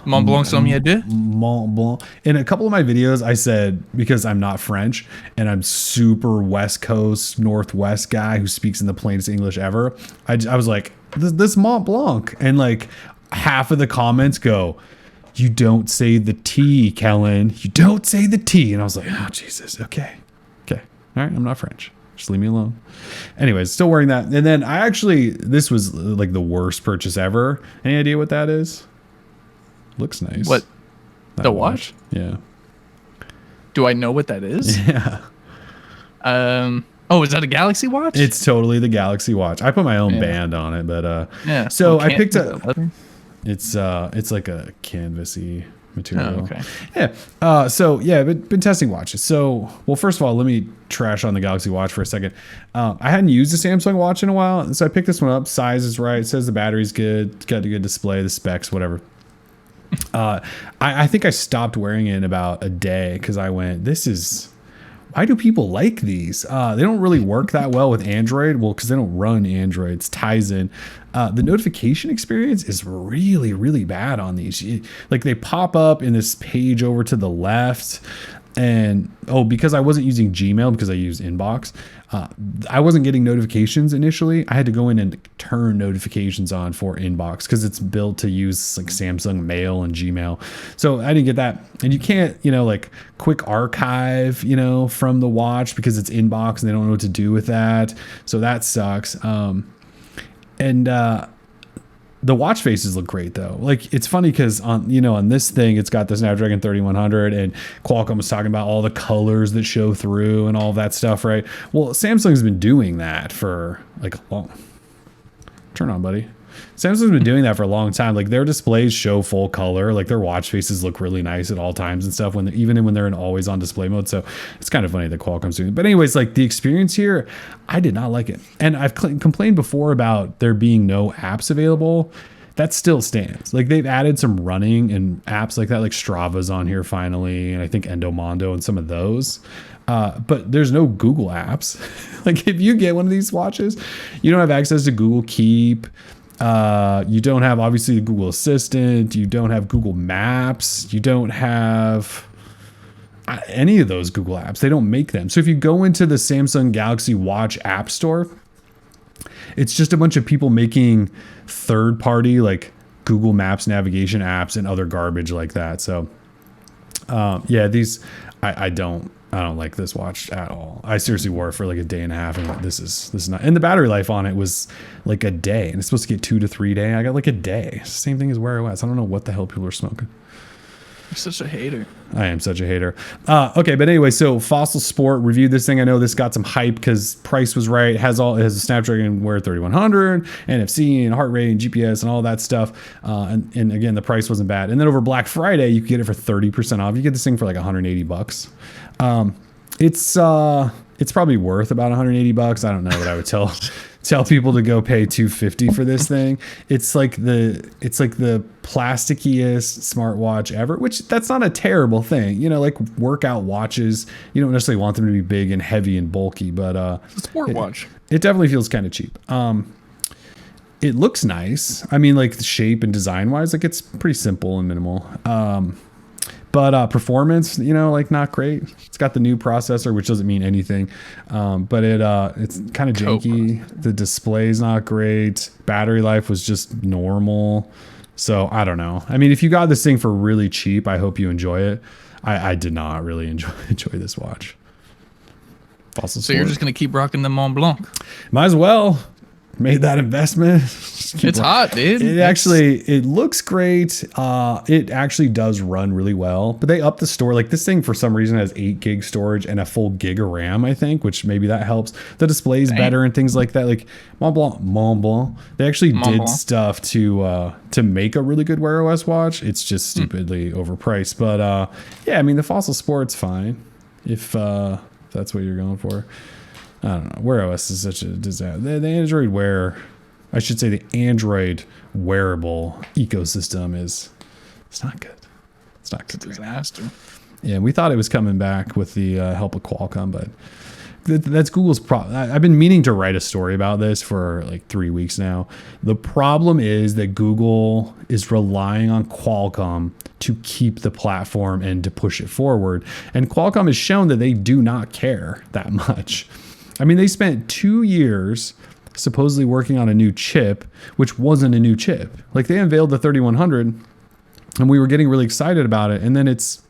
Mont Blanc Sommier 2? Mont Blanc. In a couple of my videos, I said, because I'm not French and I'm super West Coast, Northwest guy who speaks in the plainest English ever, I was like, this Mont Blanc. And like half of the comments go, you don't say the T, Kellen. You don't say the T. And I was like, oh, Jesus. Okay. All right. I'm not French. Just leave me alone. Anyways, still wearing that. And then this was like the worst purchase ever. Any idea what that is? Looks nice. What? The watch? Yeah. Do I know what that is? Yeah. Oh, is that a Galaxy watch? It's totally the Galaxy watch. I put my own band on it, but yeah. So I picked up. It's like a canvasy material. Oh, okay. Yeah. So yeah, been testing watches. So first of all, let me trash on the Galaxy Watch for a second. I hadn't used a Samsung watch in a while, so I picked this one up. Size is right. It says the battery's good. It's got a good display, the specs, whatever. I think I stopped wearing it in about a day because I went, why do people like these? They don't really work that well with Android. Well, because they don't run Android. It's Tizen. The notification experience is really, really bad on these. Like they pop up in this page over to the left. And because I wasn't using Gmail because I use Inbox, I wasn't getting notifications initially. I had to go in and turn notifications on for inbox because it's built to use like Samsung Mail and Gmail. So I didn't get that. And you can't, like quick archive, from the watch because it's inbox and they don't know what to do with that. So that sucks. The watch faces look great though. Like it's funny because on this thing, it's got the Snapdragon 3100 and Qualcomm was talking about all the colors that show through and all of that stuff, right? Well, Samsung's been doing that for like a long, turn on, buddy. Samsung's been doing that for a long time. Like their displays show full color, like their watch faces look really nice at all times and stuff even when they're in always on display mode. So it's kind of funny that Qualcomm's doing it. But anyways, like the experience here, I did not like it. And I've complained before about there being no apps available. That still stands. Like they've added some running and apps like that, like Strava's on here finally. And I think Endomondo and some of those. But there's no Google apps. Like if you get one of these watches, you don't have access to Google Keep. You don't have obviously the Google Assistant. You don't have Google Maps. You don't have any of those Google apps. They don't make them. So if you go into the Samsung Galaxy Watch App Store, it's just a bunch of people making third-party like Google Maps navigation apps and other garbage like that. So yeah, these I don't like this watch at all. I seriously wore it for like a day and a half, and this is not. And the battery life on it was like a day, and it's supposed to get 2 to 3 days. I got like a day. Same thing as Wear OS. I don't know what the hell people are smoking. You're such a hater. I am such a hater. Okay, but anyway, so Fossil Sport reviewed this thing. I know this got some hype because price was right. It has a Snapdragon Wear 3100, NFC, and heart rate, and GPS, and all that stuff. And again, the price wasn't bad. And then over Black Friday, you could get it for 30% off. You get this thing for like $180. It's probably worth about $180. I don't know what I would tell people to go pay $250 for this thing. It's like the plastickiest smartwatch ever, which that's not a terrible thing. Like workout watches, you don't necessarily want them to be big and heavy and bulky, but it's a sport watch. It definitely feels kind of cheap. It looks nice. I mean, like the shape and design wise, like it's pretty simple and minimal. But performance, like not great. It's got the new processor, which doesn't mean anything. But it's kind of janky. The display's not great. Battery life was just normal. So I don't know. I mean, if you got this thing for really cheap, I hope you enjoy it. I did not really enjoy this watch. Fossil so you're just gonna keep rocking the Mont Blanc? Might as well. Made that investment. It's hot, dude. It looks great. It actually does run really well, but they upped the store. Like this thing for some reason has 8 gig storage and a full gig of RAM, I think, which maybe that helps. The display's better and things like that. Like Mont Blanc. They actually did stuff to make a really good Wear OS watch. It's just stupidly overpriced. But yeah, I mean the Fossil Sport's fine if that's what you're going for. I don't know. Wear OS is such a disaster. The Android Wear, I should say the Android wearable ecosystem it's not good. It's not good. It's a disaster. Yeah, we thought it was coming back with the help of Qualcomm, but that's Google's problem. I've been meaning to write a story about this for like 3 weeks now. The problem is that Google is relying on Qualcomm to keep the platform and to push it forward. And Qualcomm has shown that they do not care that much. I mean, they spent 2 years supposedly working on a new chip, which wasn't a new chip. Like they unveiled the 3100 and we were getting really excited about it. And then it's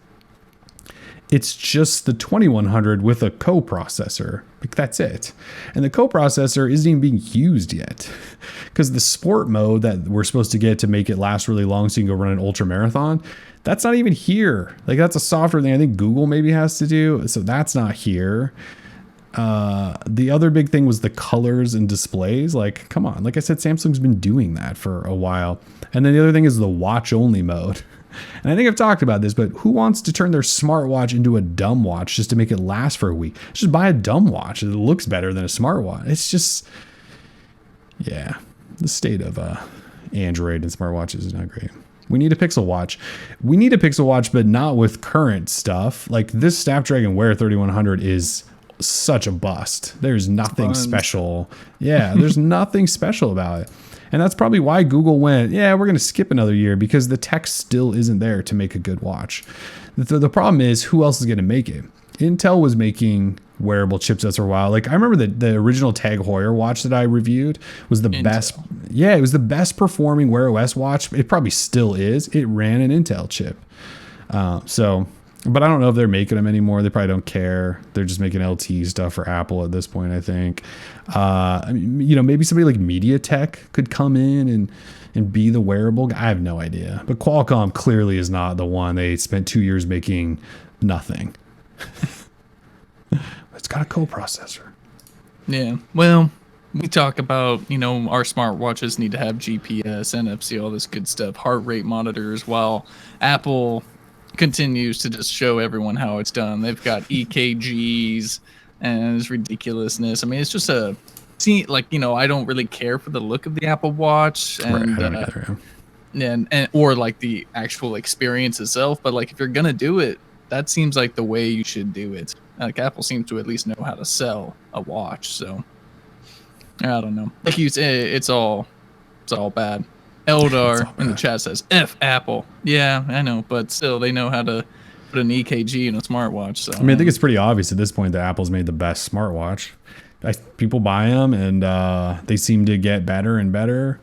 just the 2100 with a coprocessor. Like that's it. And the coprocessor isn't even being used yet because the sport mode that we're supposed to get to make it last really long so you can go run an ultra marathon, that's not even here. Like that's a software thing I think Google maybe has to do. So that's not here. The other big thing was the colors and displays. Like, come on. Like I said, Samsung's been doing that for a while. And then the other thing is the watch only mode. And I think I've talked about this, but who wants to turn their smartwatch into a dumb watch just to make it last for a week? Just buy a dumb watch. It looks better than a smartwatch. It's just, yeah, the state of Android and smartwatches is not great. We need a Pixel Watch. We need a Pixel Watch, but not with current stuff. Like this Snapdragon Wear 3100 is such a bust. There's nothing special. Yeah, there's nothing special about it. And that's probably why Google went, yeah, we're going to skip another year because the tech still isn't there to make a good watch. The problem is who else is going to make it? Intel was making wearable chipsets for a while. Like I remember the original Tag Heuer watch that I reviewed was the best. Yeah, it was the best performing Wear OS watch. It probably still is. It ran an Intel chip. But I don't know if they're making them anymore. They probably don't care. They're just making LTE stuff for Apple at this point, I think. I mean, you know, maybe somebody like MediaTek could come in and be the wearable guy. I have no idea. But Qualcomm clearly is not the one. They spent 2 years making nothing. It's got a coprocessor. Yeah. Well, we talk about, you know, our smartwatches need to have GPS, NFC, all this good stuff, heart rate monitors, while Apple continues to just show everyone how it's done. They've got EKGs and it's ridiculousness. I mean, it's just like, you know, I don't really care for the look of the Apple Watch and right, I don't either, and or like the actual experience itself, but like if you're gonna do it, that seems like the way you should do it. Like Apple seems to at least know how to sell a watch, so I don't know. Like you say, it's all bad. Eldar in the chat says F Apple. Yeah, I know, but still they know how to put an EKG in a smartwatch. So I mean, I think it's pretty obvious at this point that Apple's made the best smartwatch. People buy them and they seem to get better and better.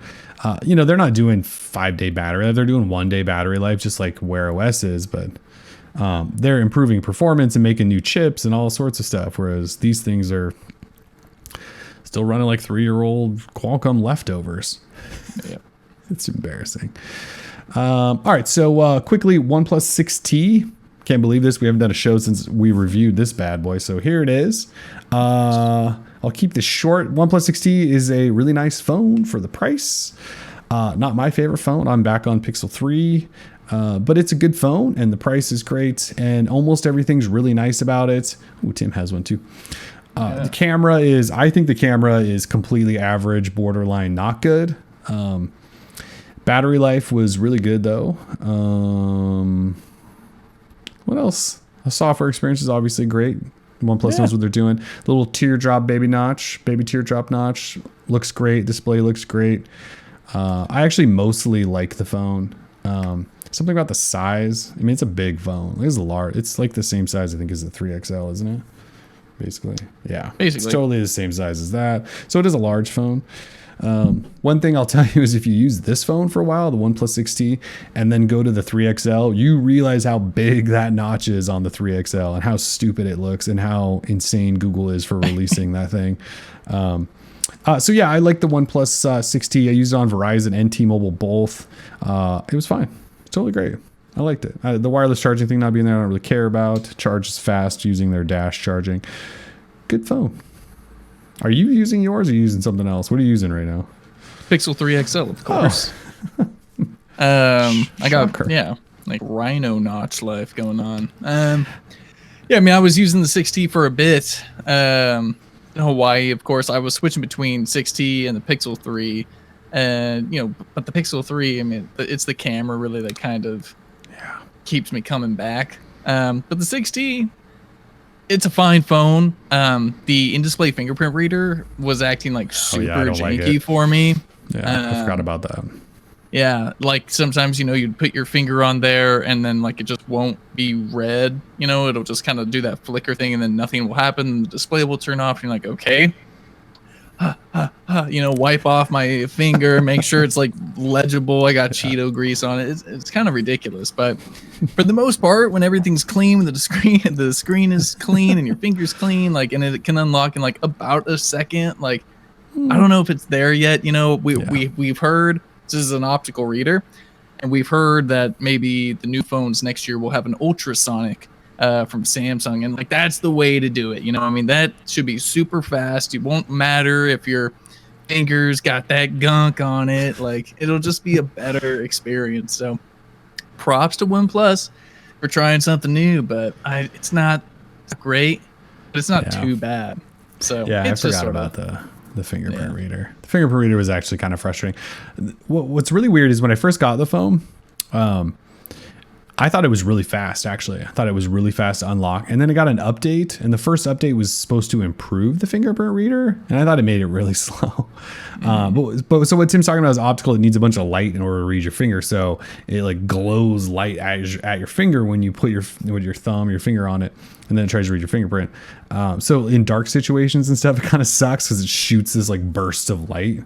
You know, they're not doing 5-day battery life. They're doing 1-day battery life, just like Wear OS is, but they're improving performance and making new chips and all sorts of stuff. Whereas these things are still running like 3-year-old Qualcomm leftovers. Yeah. It's embarrassing. All right. So quickly, OnePlus 6T. Can't believe this. We haven't done a show since we reviewed this bad boy. So here it is. I'll keep this short. OnePlus 6T is a really nice phone for the price. Not my favorite phone. I'm back on Pixel 3. But it's a good phone and the price is great. And almost everything's really nice about it. Ooh, Tim has one too. The camera is, I think the camera is completely average, borderline not good. Battery life was really good though. What else? The software experience is obviously great. OnePlus knows what they're doing. Little teardrop baby teardrop notch looks great. Display looks great. I actually mostly like the phone. Something about the size. I mean, it's a big phone. It's large. It's like the same size, I think, as the 3XL, isn't it? Basically. Yeah. Basically. It's totally the same size as that. So it is a large phone. One thing I'll tell you is if you use this phone for a while, the OnePlus 6T, and then go to the 3XL, you realize how big that notch is on the 3XL and how stupid it looks and how insane Google is for releasing that thing. So yeah, I like the OnePlus 6T. I used it on Verizon and T-Mobile both. It was fine. Totally great. I liked it. The wireless charging thing not being there, I don't really care about. Charges fast using their dash charging. Good phone. Are you using yours or are you using something else? What are you using right now? Pixel 3 XL, of course. I got, like Rhino notch life going on. I mean, I was using the 6T for a bit. In Hawaii, of course, I was switching between 6T and the Pixel 3. And, you know, but the Pixel 3, I mean, it's the camera really that kind of keeps me coming back. But the 6T, it's a fine phone. The in-display fingerprint reader was acting like super janky for me. Yeah, I forgot about that. Yeah, like sometimes, you know, you'd put your finger on there and then like it just won't be red. You know, it'll just kind of do that flicker thing and then nothing will happen. The display will turn off. And you're like, okay. You know, wipe off my finger, make sure it's like legible. I got Cheeto grease on it. It's kind of ridiculous, but for the most part, when everything's clean, when the screen is clean and your finger's clean, like, and it can unlock in like about a second. Like, I don't know if it's there yet. You know, we've heard this is an optical reader, and we've heard that maybe the new phones next year will have an ultrasonic from Samsung, and like that's the way to do it. You know, I mean, that should be super fast. It won't matter if your fingers got that gunk on it. Like, it'll just be a better experience. So props to OnePlus for trying something new, but it's not great, but it's not too bad. So yeah, I forgot about the fingerprint reader. The fingerprint reader was actually kind of frustrating. What's really weird is when I first got the phone, I thought it was really fast, actually. I thought it was really fast to unlock. And then it got an update, and the first update was supposed to improve the fingerprint reader, and I thought it made it really slow. But so what Tim's talking about is optical. It needs a bunch of light in order to read your finger, so it like glows light at your finger when you put your thumb, your finger on it, and then it tries to read your fingerprint. So in dark situations and stuff, it kind of sucks because it shoots this like burst of light.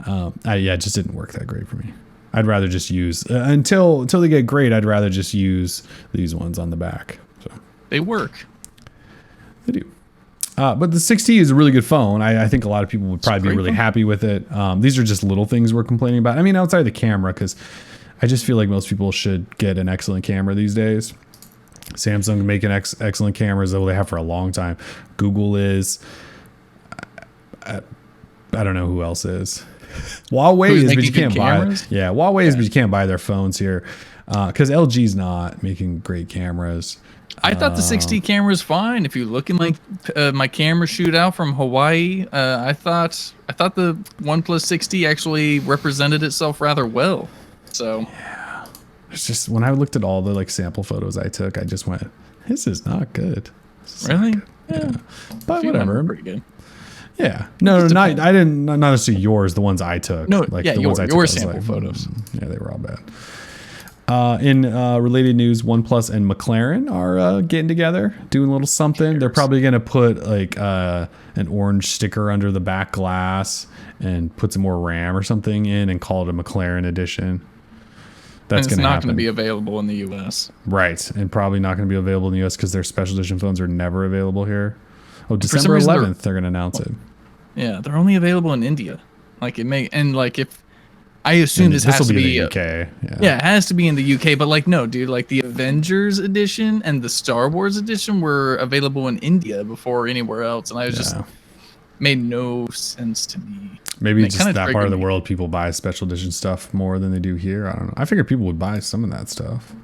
It just didn't work that great for me. I'd rather just use until they get great. I'd rather just use these ones on the back. So they work. They do. But the 6T is a really good phone. I think a lot of people would probably be really happy with it. These are just little things we're complaining about. I mean, outside the camera, because I just feel like most people should get an excellent camera these days. Samsung making excellent cameras, though they have for a long time. Google is. I don't know who else is. Huawei is, but you can't buy. Yeah, Huawei is, but you can't buy their phones here because LG's not making great cameras. I thought the 6D camera is fine. If you're looking like my camera shootout from Hawaii, I thought the OnePlus 6D actually represented itself rather well. So yeah, it's just when I looked at all the like sample photos I took, I just went, "This is not good." Really? Not good. Yeah, but whatever. Pretty good. Yeah, no, not necessarily yours. The ones I took. No, like yeah, the ones I took, your sample photos. Yeah, they were all bad. In related news, OnePlus and McLaren are getting together, doing a little something. They're probably going to put like an orange sticker under the back glass and put some more RAM or something in and call it a McLaren edition. That's not going to be available in the U.S. Right, and probably not going to be available in the U.S. because their special edition phones are never available here. Oh, December 11th, they're going to announce it. Yeah, they're only available in India. Like if I assume this has to be in the UK. Yeah, it has to be in the UK. But like, no, dude, like the Avengers edition and the Star Wars edition were available in India before anywhere else, and I was just made no sense to me. Maybe just that part of the world people buy special edition stuff more than they do here. I don't know. I figured people would buy some of that stuff.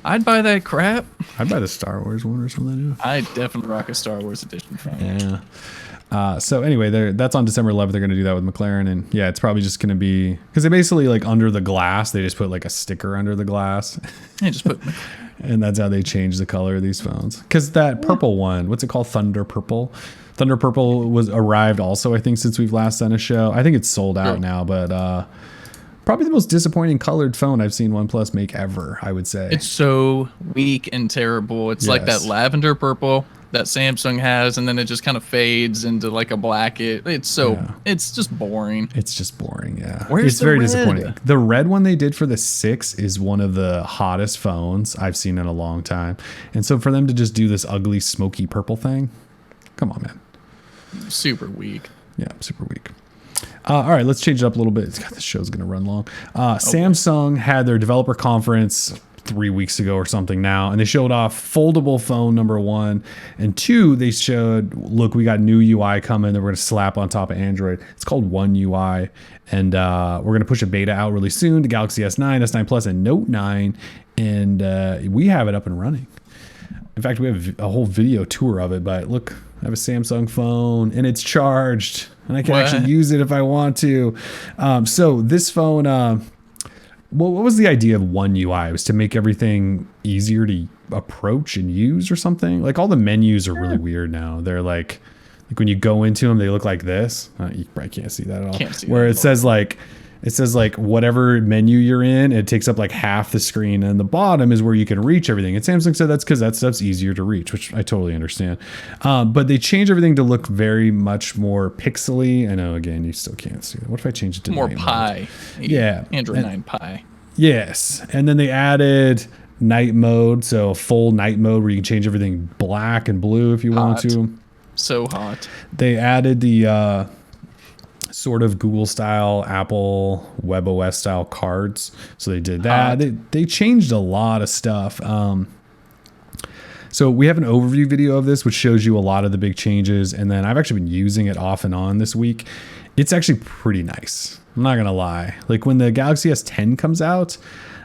I'd buy that crap. I'd buy the Star Wars one or something. Yeah. I'd definitely rock a Star Wars edition phone. Yeah. So anyway, that's on December 11th. They're going to do that with McLaren, and yeah, it's probably just going to be because they basically like under the glass, they just put like a sticker under the glass. Yeah, just put. And that's how they change the color of these phones. Because that purple one, what's it called? Thunder Purple. Thunder Purple was arrived also, I think, since we've last done a show. I think it's sold out now, but probably the most disappointing colored phone I've seen OnePlus make ever, I would say. It's so weak and terrible. It's like that lavender purple that Samsung has, and then it just kind of fades into like a black. It's just boring. It's just boring, yeah. It's very disappointing. The red one they did for the 6 is one of the hottest phones I've seen in a long time. And so for them to just do this ugly smoky purple thing, come on, man. Super weak. Yeah, super weak. All right, let's change it up a little bit. God, this show's going to run long. Samsung had their developer conference 3 weeks ago or something now, and they showed off foldable phone number 1. And 2, they showed, look, we got new UI coming that we're going to slap on top of Android. It's called One UI. And we're going to push a beta out really soon to Galaxy S9, S9 Plus, and Note 9. And we have it up and running. In fact, we have a whole video tour of it, but look, I have a Samsung phone and it's charged and I can actually use it if I want to. So this phone, what was the idea of One UI? It was to make everything easier to approach and use or something? Like all the menus are really weird now. They're like when you go into them, they look like this. You probably can't see that at all. Where it says like whatever menu you're in, it takes up like half the screen, and the bottom is where you can reach everything. And Samsung said that's because that stuff's easier to reach, which I totally understand. But they change everything to look very much more pixely. I know, again, you still can't see that. What if I change it to more Pie? Yeah, Android 9 Pie. Yes, and then they added night mode, so full night mode where you can change everything black and blue if you want to. So hot. They added the sort of Google style, Apple WebOS style cards. So they did that. They changed a lot of stuff. So we have an overview video of this, which shows you a lot of the big changes. And then I've actually been using it off and on this week. It's actually pretty nice. I'm not going to lie. Like when the Galaxy S10 comes out,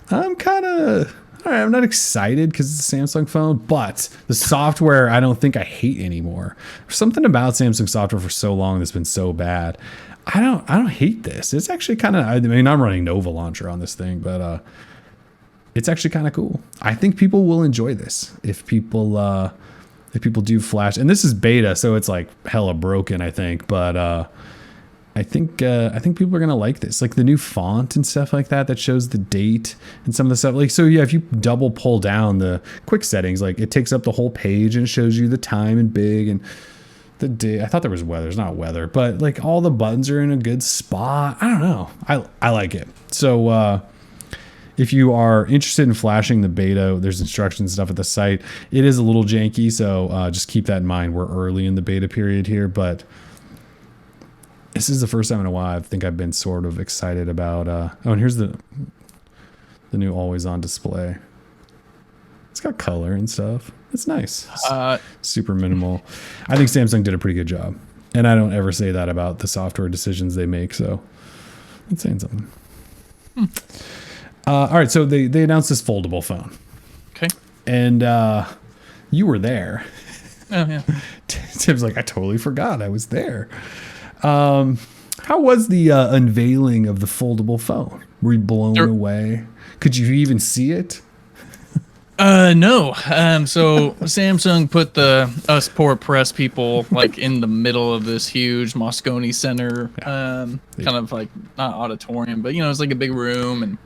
I'm kind of... All right, I'm not excited because it's a Samsung phone, but the software I don't think I hate anymore. There's something about Samsung software for so long that's been so bad. I don't hate this. It's actually kind of, I mean, I'm running Nova Launcher on this thing, but it's actually kind of cool. I think people will enjoy this if people do flash. And this is beta, so it's like hella broken, I think. But I think people are gonna like this, like the new font and stuff like that shows the date and some of the stuff. Like, so yeah, if you double pull down the quick settings, like it takes up the whole page and shows you the time in big and the day. I thought there was weather. It's not weather, but like all the buttons are in a good spot. I don't know. I like it. So if you are interested in flashing the beta, there's instructions and stuff at the site. It is a little janky, so just keep that in mind. We're early in the beta period here, but this is the first time in a while I think I've been sort of excited about. Oh, and here's the new always on display. It's got color and stuff. It's nice. Super minimal. I think Samsung did a pretty good job, and I don't ever say that about the software decisions they make. So it's saying something. All right, so they announced this foldable phone. Okay. And you were there. Oh yeah. Tim's like, I totally forgot I was there. How was the unveiling of the foldable phone? Were you blown away? Could you even see it? No. So Samsung put us poor press people like in the middle of this huge Moscone Center, kind of like not auditorium, but it's like a big room, and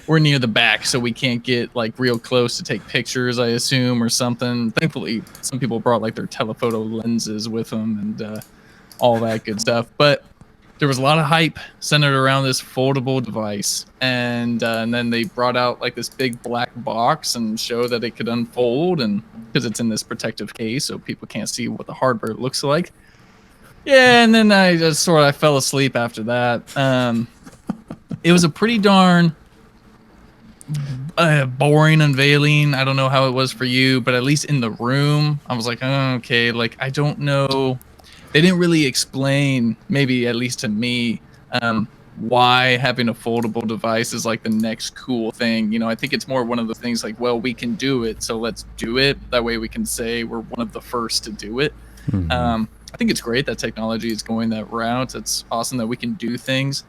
we're near the back, so we can't get like real close to take pictures, I assume, or something. Thankfully, some people brought like their telephoto lenses with them and all that good stuff. But there was a lot of hype centered around this foldable device, and then they brought out like this big black box and showed that it could unfold, and because it's in this protective case, so people can't see what the hardware looks like. Yeah, and then I just I fell asleep after that. It was a pretty darn boring unveiling. I don't know how it was for you, but at least in the room, I was like, oh, okay, like I don't know. They didn't really explain, maybe at least to me, why having a foldable device is like the next cool thing. I think it's more one of the things like, well, we can do it, so let's do it. That way we can say we're one of the first to do it. Mm-hmm. I think it's great that technology is going that route. It's awesome that we can do things.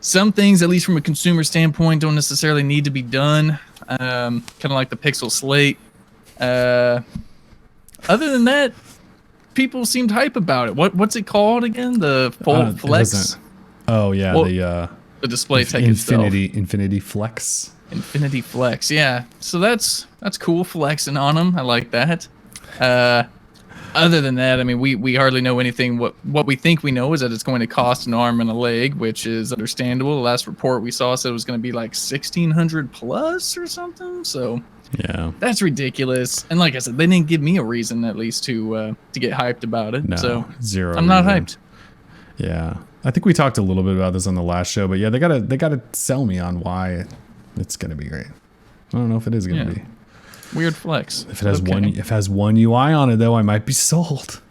Some things, at least from a consumer standpoint, don't necessarily need to be done. Kind of like the Pixel Slate. Other than that, people seemed hype about it. What's it called again? The Fold Flex? Oh yeah, well, the display tech Infinity Flex. Infinity Flex, yeah. So that's cool, flexing on them. I like that. Other than that, I mean, we hardly know anything. What we think we know is that it's going to cost an arm and a leg, which is understandable. The last report we saw said it was going to be like $1,600 plus or something. So yeah, that's ridiculous. And like I said, they didn't give me a reason at least to get hyped about it. No, so zero. I'm not hyped. Yeah, I think we talked a little bit about this on the last show, but yeah, they gotta sell me on why it's gonna be great. I don't know if it is gonna be. Weird flex. If it has one UI on it, though, I might be sold.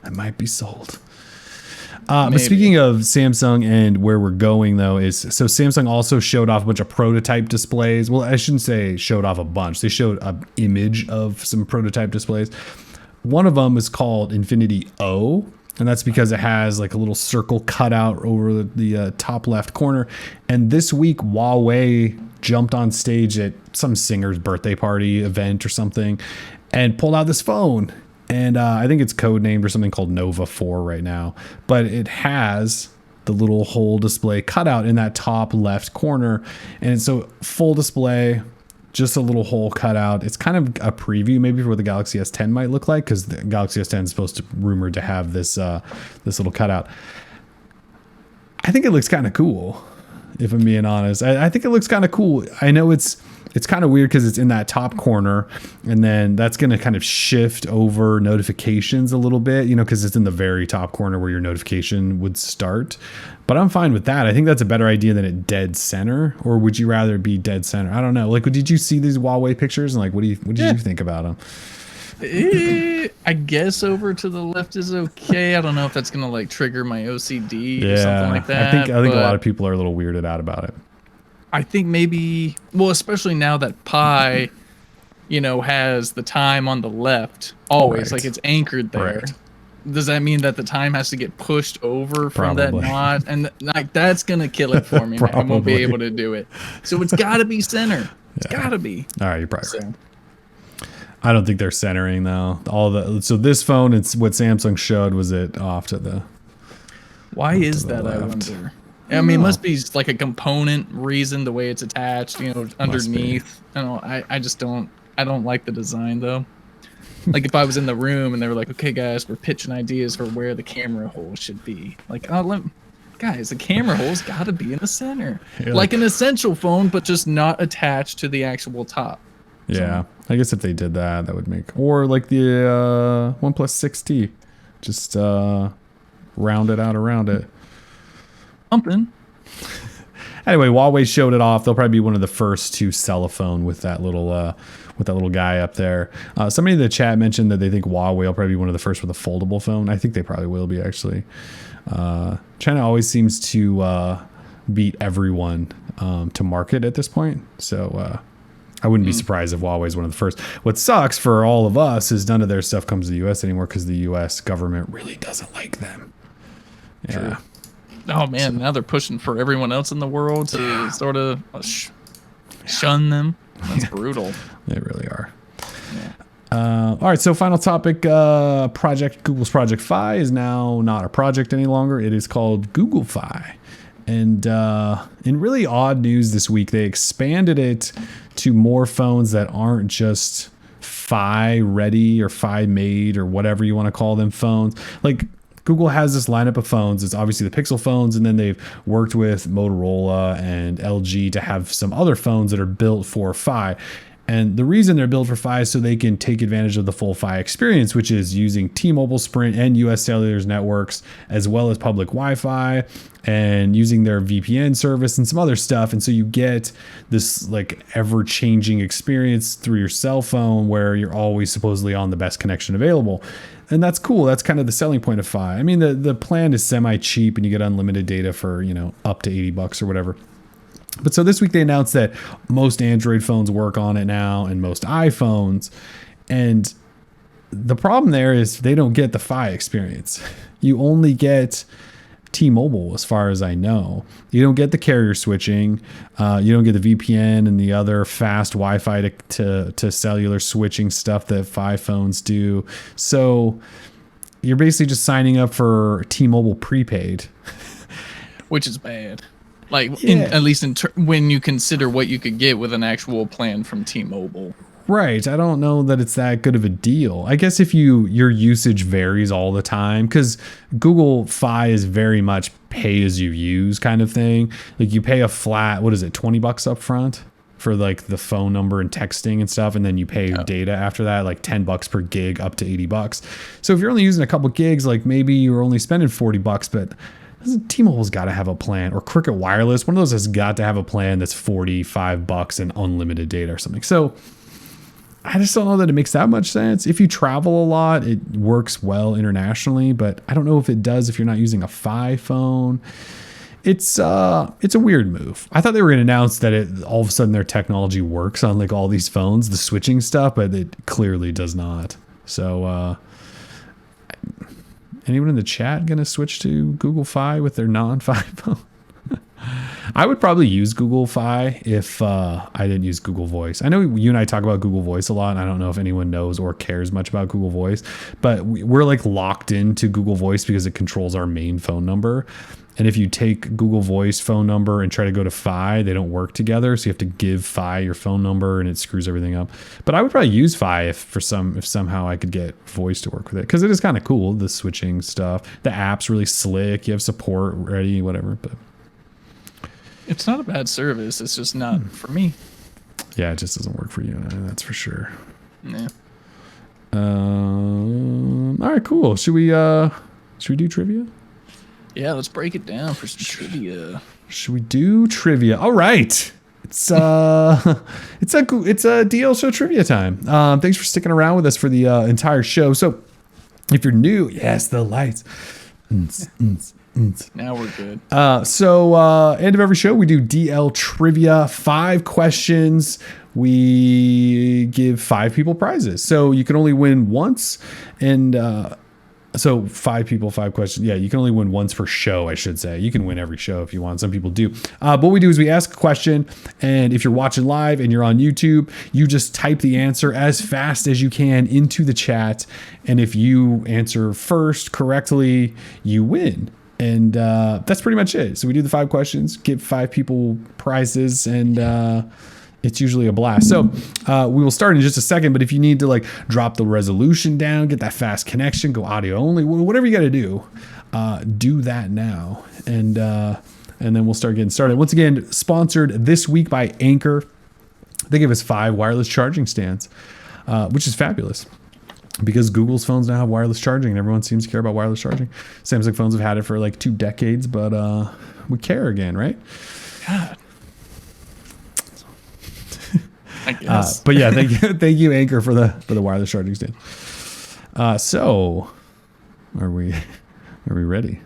But speaking of Samsung and where we're going, though, so Samsung also showed off a bunch of prototype displays. Well, I shouldn't say showed off a bunch. They showed an image of some prototype displays. One of them is called Infinity O, and that's because it has like a little circle cutout over the top left corner. And this week, Huawei jumped on stage at some singer's birthday party event or something and pulled out this phone. And I think it's codenamed or something called Nova 4 right now. But it has the little whole display cutout in that top left corner. And so full display, just a little hole cutout. It's kind of a preview maybe for what the Galaxy S10 might look like, because the Galaxy S10 is supposed to rumored to have this little cutout. I think it looks kind of cool, if I'm being honest. I think it looks kind of cool. I know it's kind of weird because it's in that top corner, and then that's going to kind of shift over notifications a little bit, because it's in the very top corner where your notification would start. But I'm fine with that. I think that's a better idea than it dead center. Or would you rather be dead center? I don't know. Like, did you see these Huawei pictures? And like, what did you think about them? I guess over to the left is okay. I don't know if that's gonna like trigger my OCD or something like that. I think a lot of people are a little weirded out about it. I think maybe, well, especially now that Pi, has the time on the left always, like it's anchored there. Right. Does that mean that the time has to get pushed over from that knot? And like that's gonna kill it for me. I won't be able to do it. So it's got to be center. It's gotta be. All right, you're probably right. I don't think they're centering though. So this phone, it's what Samsung showed was it off to the. Why is that? Left. I wonder. I mean, it must be like a component reason, the way it's attached, underneath. I just don't. I don't like the design though. Like if I was in the room and they were like, "Okay, guys, we're pitching ideas for where the camera hole should be." Like, guys, the camera hole's got to be in the center, like an essential phone, but just not attached to the actual top. Yeah, so, I guess if they did that, that would make, or like the OnePlus 6T, just round it out around it. Something. Anyway, Huawei showed it off. They'll probably be one of the first to sell a phone with that little guy up there. Somebody in the chat mentioned that they think Huawei will probably be one of the first with a foldable phone. I think they probably will be actually. China always seems to beat everyone to market at this point, so. I wouldn't be surprised if Huawei is one of the first. What sucks for all of us is none of their stuff comes to the U.S. anymore because the U.S. government really doesn't like them. Yeah. True. Oh, man. So, now they're pushing for everyone else in the world to sort of shun them. That's brutal. They really are. Yeah. All right. So final topic, Google's Project Fi is now not a project any longer. It is called Google Fi. And in really odd news this week, they expanded it to more phones that aren't just Fi ready or Fi made or whatever you want to call them phones. Like Google has this lineup of phones. It's obviously the Pixel phones, and then they've worked with Motorola and LG to have some other phones that are built for Fi. And the reason they're built for Fi is so they can take advantage of the full Fi experience, which is using T-Mobile, Sprint, and US Cellular's networks, as well as public Wi-Fi, and using their VPN service and some other stuff. And so you get this like ever-changing experience through your cell phone where you're always supposedly on the best connection available. And that's cool. That's kind of the selling point of Fi. I mean, the plan is semi-cheap and you get unlimited data for, up to $80 or whatever. But so this week they announced that most Android phones work on it now and most iPhones. And the problem there is they don't get the Fi experience. You only get T-Mobile as far as I know. You don't get the carrier switching. You don't get the VPN and the other fast Wi-Fi to cellular switching stuff that Fi phones do. So you're basically just signing up for T-Mobile prepaid. Which is bad. Like, at least when you consider what you could get with an actual plan from T-Mobile. Right. I don't know that it's that good of a deal. I guess if your usage varies all the time, because Google Fi is very much pay as you use kind of thing. Like you pay a flat, what is it, $20 up front for like the phone number and texting and stuff. And then you pay data after that, like $10 per gig up to $80. So if you're only using a couple gigs, like maybe you're only spending $40, but T-Mobile's got to have a plan, or Cricket Wireless. One of those has got to have a plan that's $45 and unlimited data or something. So I just don't know that it makes that much sense. If you travel a lot, it works well internationally, but I don't know if it does if you're not using a Fi phone. It's a weird move. I thought they were going to announce that all of a sudden their technology works on like all these phones, the switching stuff, but it clearly does not. So, anyone in the chat going to switch to Google Fi with their non-Fi phone? I would probably use Google Fi if I didn't use Google Voice. I know you and I talk about Google Voice a lot, and I don't know if anyone knows or cares much about Google Voice, but we're like locked into Google Voice because it controls our main phone number. And if you take Google Voice phone number and try to go to Fi, they don't work together. So you have to give Fi your phone number and it screws everything up. But I would probably use Fi if somehow I could get Voice to work with it, because it is kind of cool, the switching stuff. The app's really slick. You have support ready, whatever. But it's not a bad service. It's just not for me. Yeah, it just doesn't work for you. That's for sure. Yeah. All right, cool. Should we do trivia? Yeah, let's break it down for some trivia. Should we do trivia? All right. It's a DL Show trivia time. Thanks for sticking around with us for the entire show. So if you're new, yes, the lights. Now we're good. So end of every show, we do DL trivia, 5 questions. We give 5 people prizes. So you can only win once. And So 5 people, 5 questions. Yeah, you can only win once per show, I should say. You can win every show if you want. Some people do. But what we do is we ask a question, and if you're watching live and you're on YouTube, you just type the answer as fast as you can into the chat. And if you answer first correctly, you win. And that's pretty much it. So we do the 5 questions, give 5 people prizes, and it's usually a blast. So we will start in just a second, but if you need to like drop the resolution down, get that fast connection, go audio only, whatever you got to do that now. And then we'll start getting started. Once again, sponsored this week by Anchor. They give us 5 wireless charging stands, which is fabulous because Google's phones now have wireless charging and everyone seems to care about wireless charging. Samsung phones have had it for like 2 decades, but we care again, right? God. I guess. But yeah, thank you, Anchor, for the wireless charging stand. So, are we ready?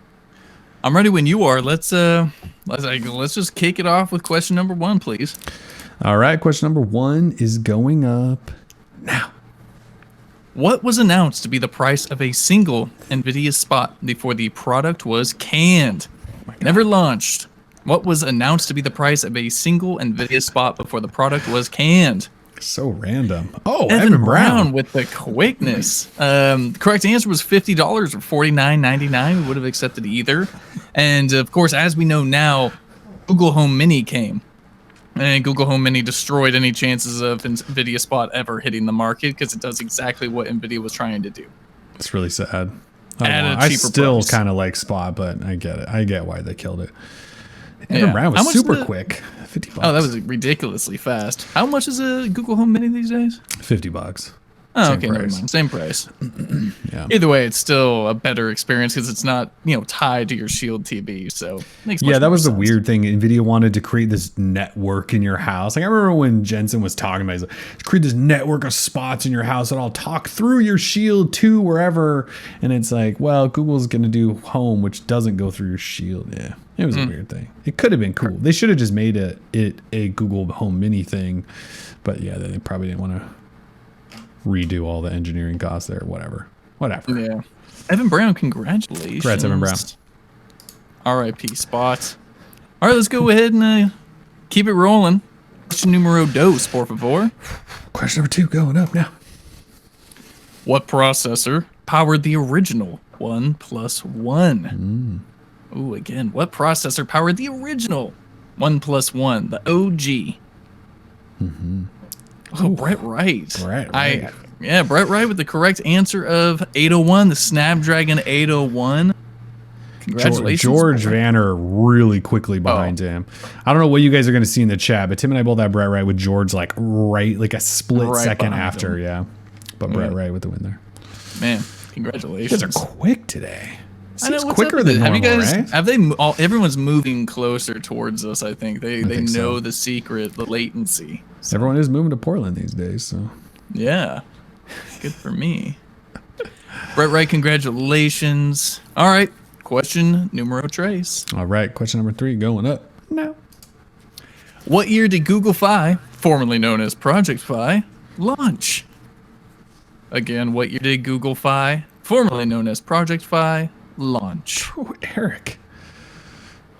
I'm ready when you are. Let's just kick it off with question number 1, please. All right, question number 1 is going up now. What was announced to be the price of a single NVIDIA spot before the product was canned? Never launched. What was announced to be the price of a single NVIDIA spot before the product was canned? So random. Oh, Evan Brown with the quickness. The correct answer was $50 or $49.99. We would have accepted either. And of course, as we know now, Google Home Mini came. And Google Home Mini destroyed any chances of NVIDIA spot ever hitting the market because it does exactly what NVIDIA was trying to do. It's really sad. I still kind of like Spot, but I get it. I get why they killed it. Evan Brown was super quick. $50. Oh, that was ridiculously fast. How much is a Google Home Mini these days? $50. Oh, okay, never mind. Same price. Yeah. Either way, it's still a better experience because it's not, tied to your Shield TV. So makes that was sense. the weird thing. NVIDIA wanted to create this network in your house. Like I remember when Jensen was talking about, he's like, create this network of spots in your house that I'll talk through your Shield to wherever. And it's like, well, Google's going to do Home, which doesn't go through your Shield. Yeah, it was a weird thing. It could have been cool. They should have just made it a Google Home Mini thing. But yeah, they probably didn't want to redo all the engineering costs there. Whatever. Yeah. Evan Brown, congratulations. Congrats, Evan Brown. RIP Spot. All right, let's go ahead and keep it rolling. Question numero 2, por favor. Question number 2 going up now. What processor powered the original OnePlus One? Ooh, again, what processor powered the original OnePlus One, the OG? Oh, Brett Wright. Brett Wright with the correct answer of 801, the Snapdragon 801. Congratulations. George Vanner really quickly behind him. I don't know what you guys are going to see in the chat, but Tim and I both have Brett Wright with George like a split second after. Him. Yeah. But Brett Wright with the win there. Man, congratulations. You guys are quick today. I know, what's quicker than normal, right? Have they? Everyone's moving closer towards us. I think they know the secret, the latency. So. Everyone is moving to Portland these days, so yeah, good for me. Brett Wright, congratulations. All right, question numero 3. All right, question number 3 going up now. What year did Google Fi, formerly known as Project Fi, launch? Again, what year did Google Fi, formerly known as Project Fi, launch? Oh, Eric.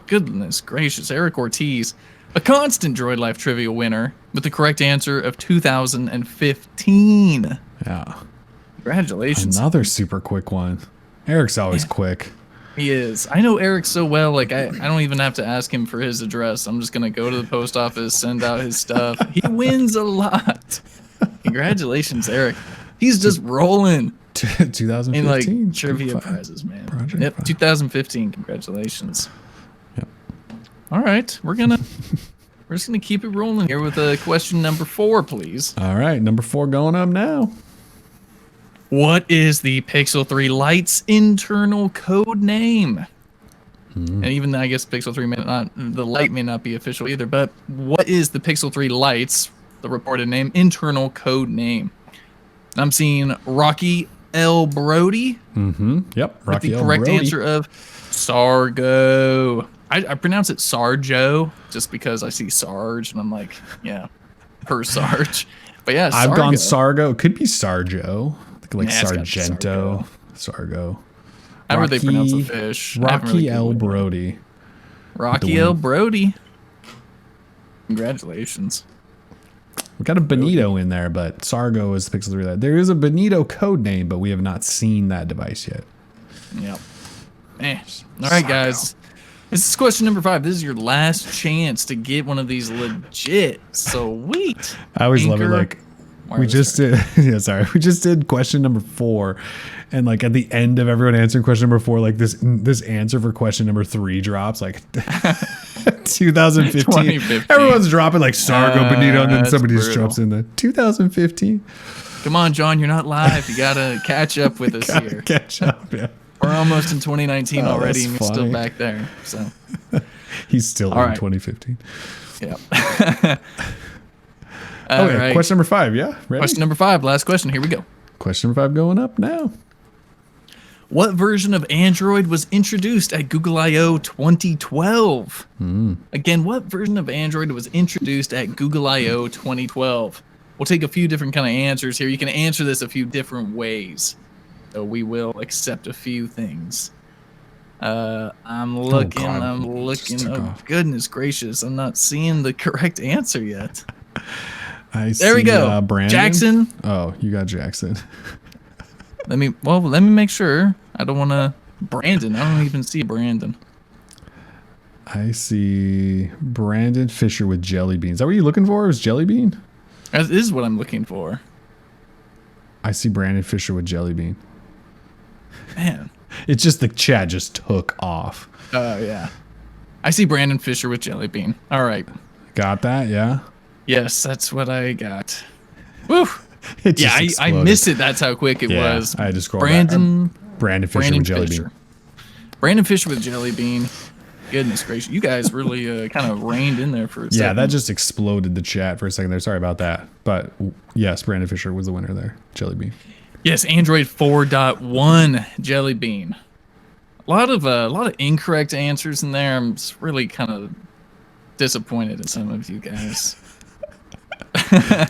Goodness gracious. Eric Ortiz, a constant Droid Life trivia winner with the correct answer of 2015. Yeah. Congratulations. Another super quick one. Eric's always quick. He is. I know Eric so well. Like I don't even have to ask him for his address. I'm just going to go to the post office, send out his stuff. He wins a lot. Congratulations, Eric. He's just rolling. 2015 in like trivia prizes, man. Project 2015. Congratulations. Yep. All right, we're just gonna keep it rolling here with question number 4, please. All right, number 4 going up now. What is the Pixel 3 Lite's internal code name? And even I guess Pixel 3 the Lite may not be official either. But what is the Pixel 3 Lite's, the reported name, internal code name? I'm seeing Rocky L. Brody. Yep. Rocky with the correct answer of Sargo. I pronounce it Sarjo just because I see Sarge and I'm like, yeah, per Sarge. But yeah, I've gone Sargo. It could be Sarjo. Like Sargento. Sargo. However they pronounce the fish. Rocky L. Brody. Rocky L. Brody. Congratulations. We got a Bonito in there, but Sargo is the Pixel 3 Lite. There is a Bonito code name, but we have not seen that device yet. Yep. All right, guys. This is question number 5. This is your last chance to get one of these legit. Sweet. I always love it. Like, we just did. Yeah, sorry. We just did question number 4, and like at the end of everyone answering question number 4, like this answer for question number 3 drops like 2015. Everyone's dropping like Sargo, Bonito, and then somebody just drops in the 2015. Come on, John. You're not live. You gotta catch up with us here. Catch up. Yeah. We're almost in 2019 already, and you're still back there. So he's still in 2015. Yep. Okay, right. Question number 5. Yeah. Ready? Question number 5. Last question. Here we go. Question number 5 going up now. What version of Android was introduced at Google I/O 2012? Again, what version of Android was introduced at Google I/O 2012? We'll take a few different kind of answers here. You can answer this a few different ways. So we will accept a few things. I'm looking. Oh, goodness gracious. I'm not seeing the correct answer yet. There we go. Brandon? Jackson. Oh, you got Jackson. Let me make sure. I don't want to. Brandon. I don't even see Brandon. I see Brandon Fisher with jelly beans. Is that what you're looking for? Is jelly bean? That is what I'm looking for. I see Brandon Fisher with jelly bean. Man. It's just the chat just took off. Oh, yeah. I see Brandon Fisher with jelly bean. All right. Got that? Yeah? Yes, that's what I got. Woo! Yeah, I missed it. That's how quick it was. I just scrolled Brandon Fisher with jelly bean. Brandon Fisher with jelly bean. Goodness gracious. You guys really kind of reined in there for a second. Yeah, that just exploded the chat for a second there. Sorry about that. But yes, Brandon Fisher was the winner there. Jelly bean. Yes, Android 4.1 jelly bean. A lot of incorrect answers in there. I'm just really kind of disappointed in some of you guys.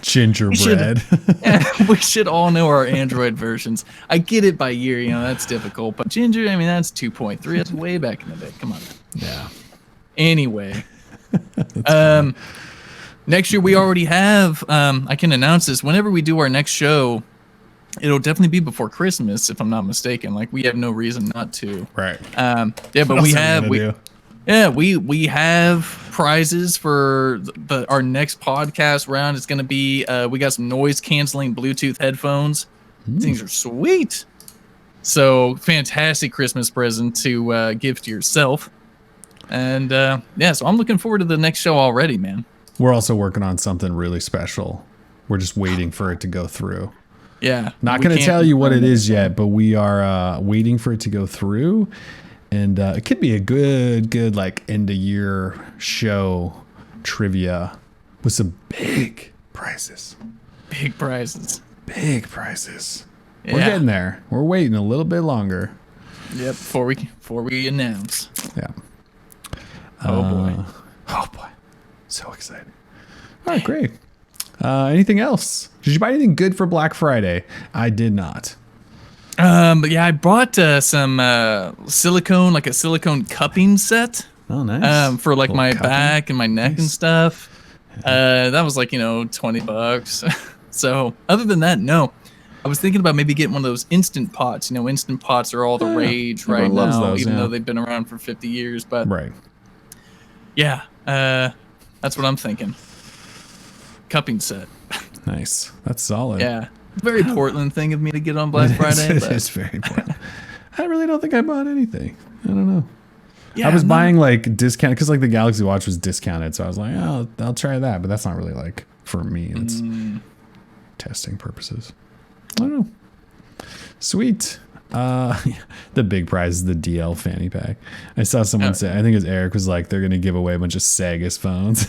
Gingerbread. We should all know our Android versions. I get it by year, that's difficult. But Ginger, I mean, that's 2.3. That's way back in the day. Come on. Yeah. Anyway. Next year we already have, I can announce this. Whenever we do our next show, it'll definitely be before Christmas, if I'm not mistaken. Like, we have no reason not to. Right. Yeah, but we have prizes for our next podcast round. It's going to be, we got some noise canceling Bluetooth headphones. Things are sweet. So fantastic Christmas present to give to yourself. And so I'm looking forward to the next show already, man. We're also working on something really special. We're just waiting for it to go through. Yeah. Not going to tell you what it is yet, but we are waiting for it to go through. And it could be a good like end of year show trivia with some big prizes. Big prizes. Big prizes. Yeah. We're getting there. We're waiting a little bit longer. Yep. Before we announce. Yeah. Oh boy. Oh boy. So excited. All right, great. Anything else? Did you buy anything good for Black Friday? I did not. But yeah, I bought some silicone cupping set. Oh, nice. For like my back and my neck and stuff. That was like, $20. So other than that, no. I was thinking about maybe getting one of those Instant Pots. Instant Pots are all the rage right now, those, even though they've been around for 50 years. But right. Yeah, that's what I'm thinking. Cupping set. Nice. That's solid. Yeah. Very Portland thing of me to get on Black Friday. It's very Portland. I really don't think I bought anything. I don't know. Yeah, I was buying like discount because like the Galaxy Watch was discounted, so I was like, oh, I'll try that, but that's not really like for me. It's testing purposes. I don't know. Sweet. The big prize is the DL fanny pack. I saw someone say, I think it was Eric, was like, they're gonna give away a bunch of Sagas phones.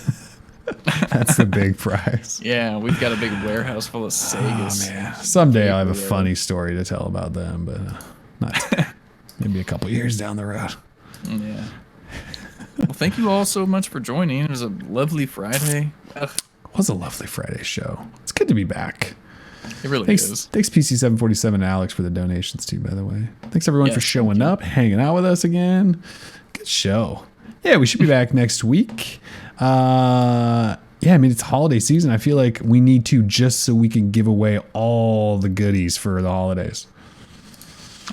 That's the big prize. Yeah, we've got a big warehouse full of Sagas. Oh, man. Someday I'll have a funny story to tell about them, but not today. Maybe a couple years down the road. Yeah. Well, thank you all so much for joining. It was a lovely Friday. It was a lovely Friday show. It's good to be back. It really Thanks, is. Thanks PC747 and Alex for the donations too, by the way. Thanks everyone for showing up, hanging out with us again. Good show. Yeah, we should be back next week. Yeah, I mean, it's holiday season. I feel like we need to, just so we can give away all the goodies for the holidays.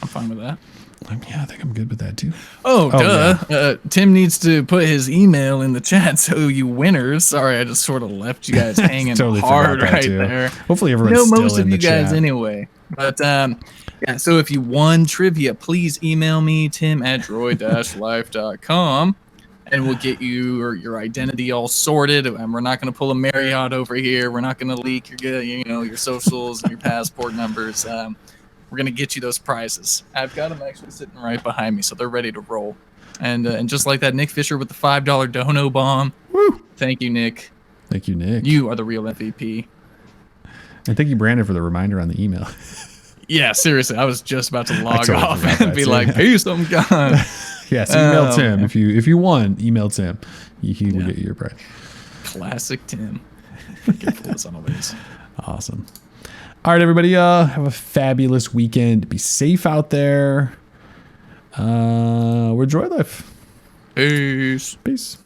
I'm fine with that. Yeah, I think I'm good with that too. Oh, duh. Yeah. Tim needs to put his email in the chat, so you winners. Sorry, I just sort of left you guys hanging totally hard right there. Hopefully everyone's still most in of you the guys chat. anyway. But yeah, so if you won trivia, please email me, tim@droid-life.com, and we'll get your identity all sorted. And we're not going to pull a Marriott over here. We're not going to leak your socials and your passport numbers. We're going to get you those prizes. I've got them actually sitting right behind me, so they're ready to roll. And just like that, Nick Fisher with the $5 dono bomb. Woo! Thank you, Nick. Thank you, Nick. You are the real MVP. And thank you, Brandon, for the reminder on the email. Yeah, seriously. I was just about to log off and be like, peace, I'm gone. Yes, email Tim. Man. If you won, email Tim. He will get you your prize. Classic Tim. Forgetful as always. Awesome. All right, everybody, have a fabulous weekend. Be safe out there. We're Droid Life. Peace. Peace.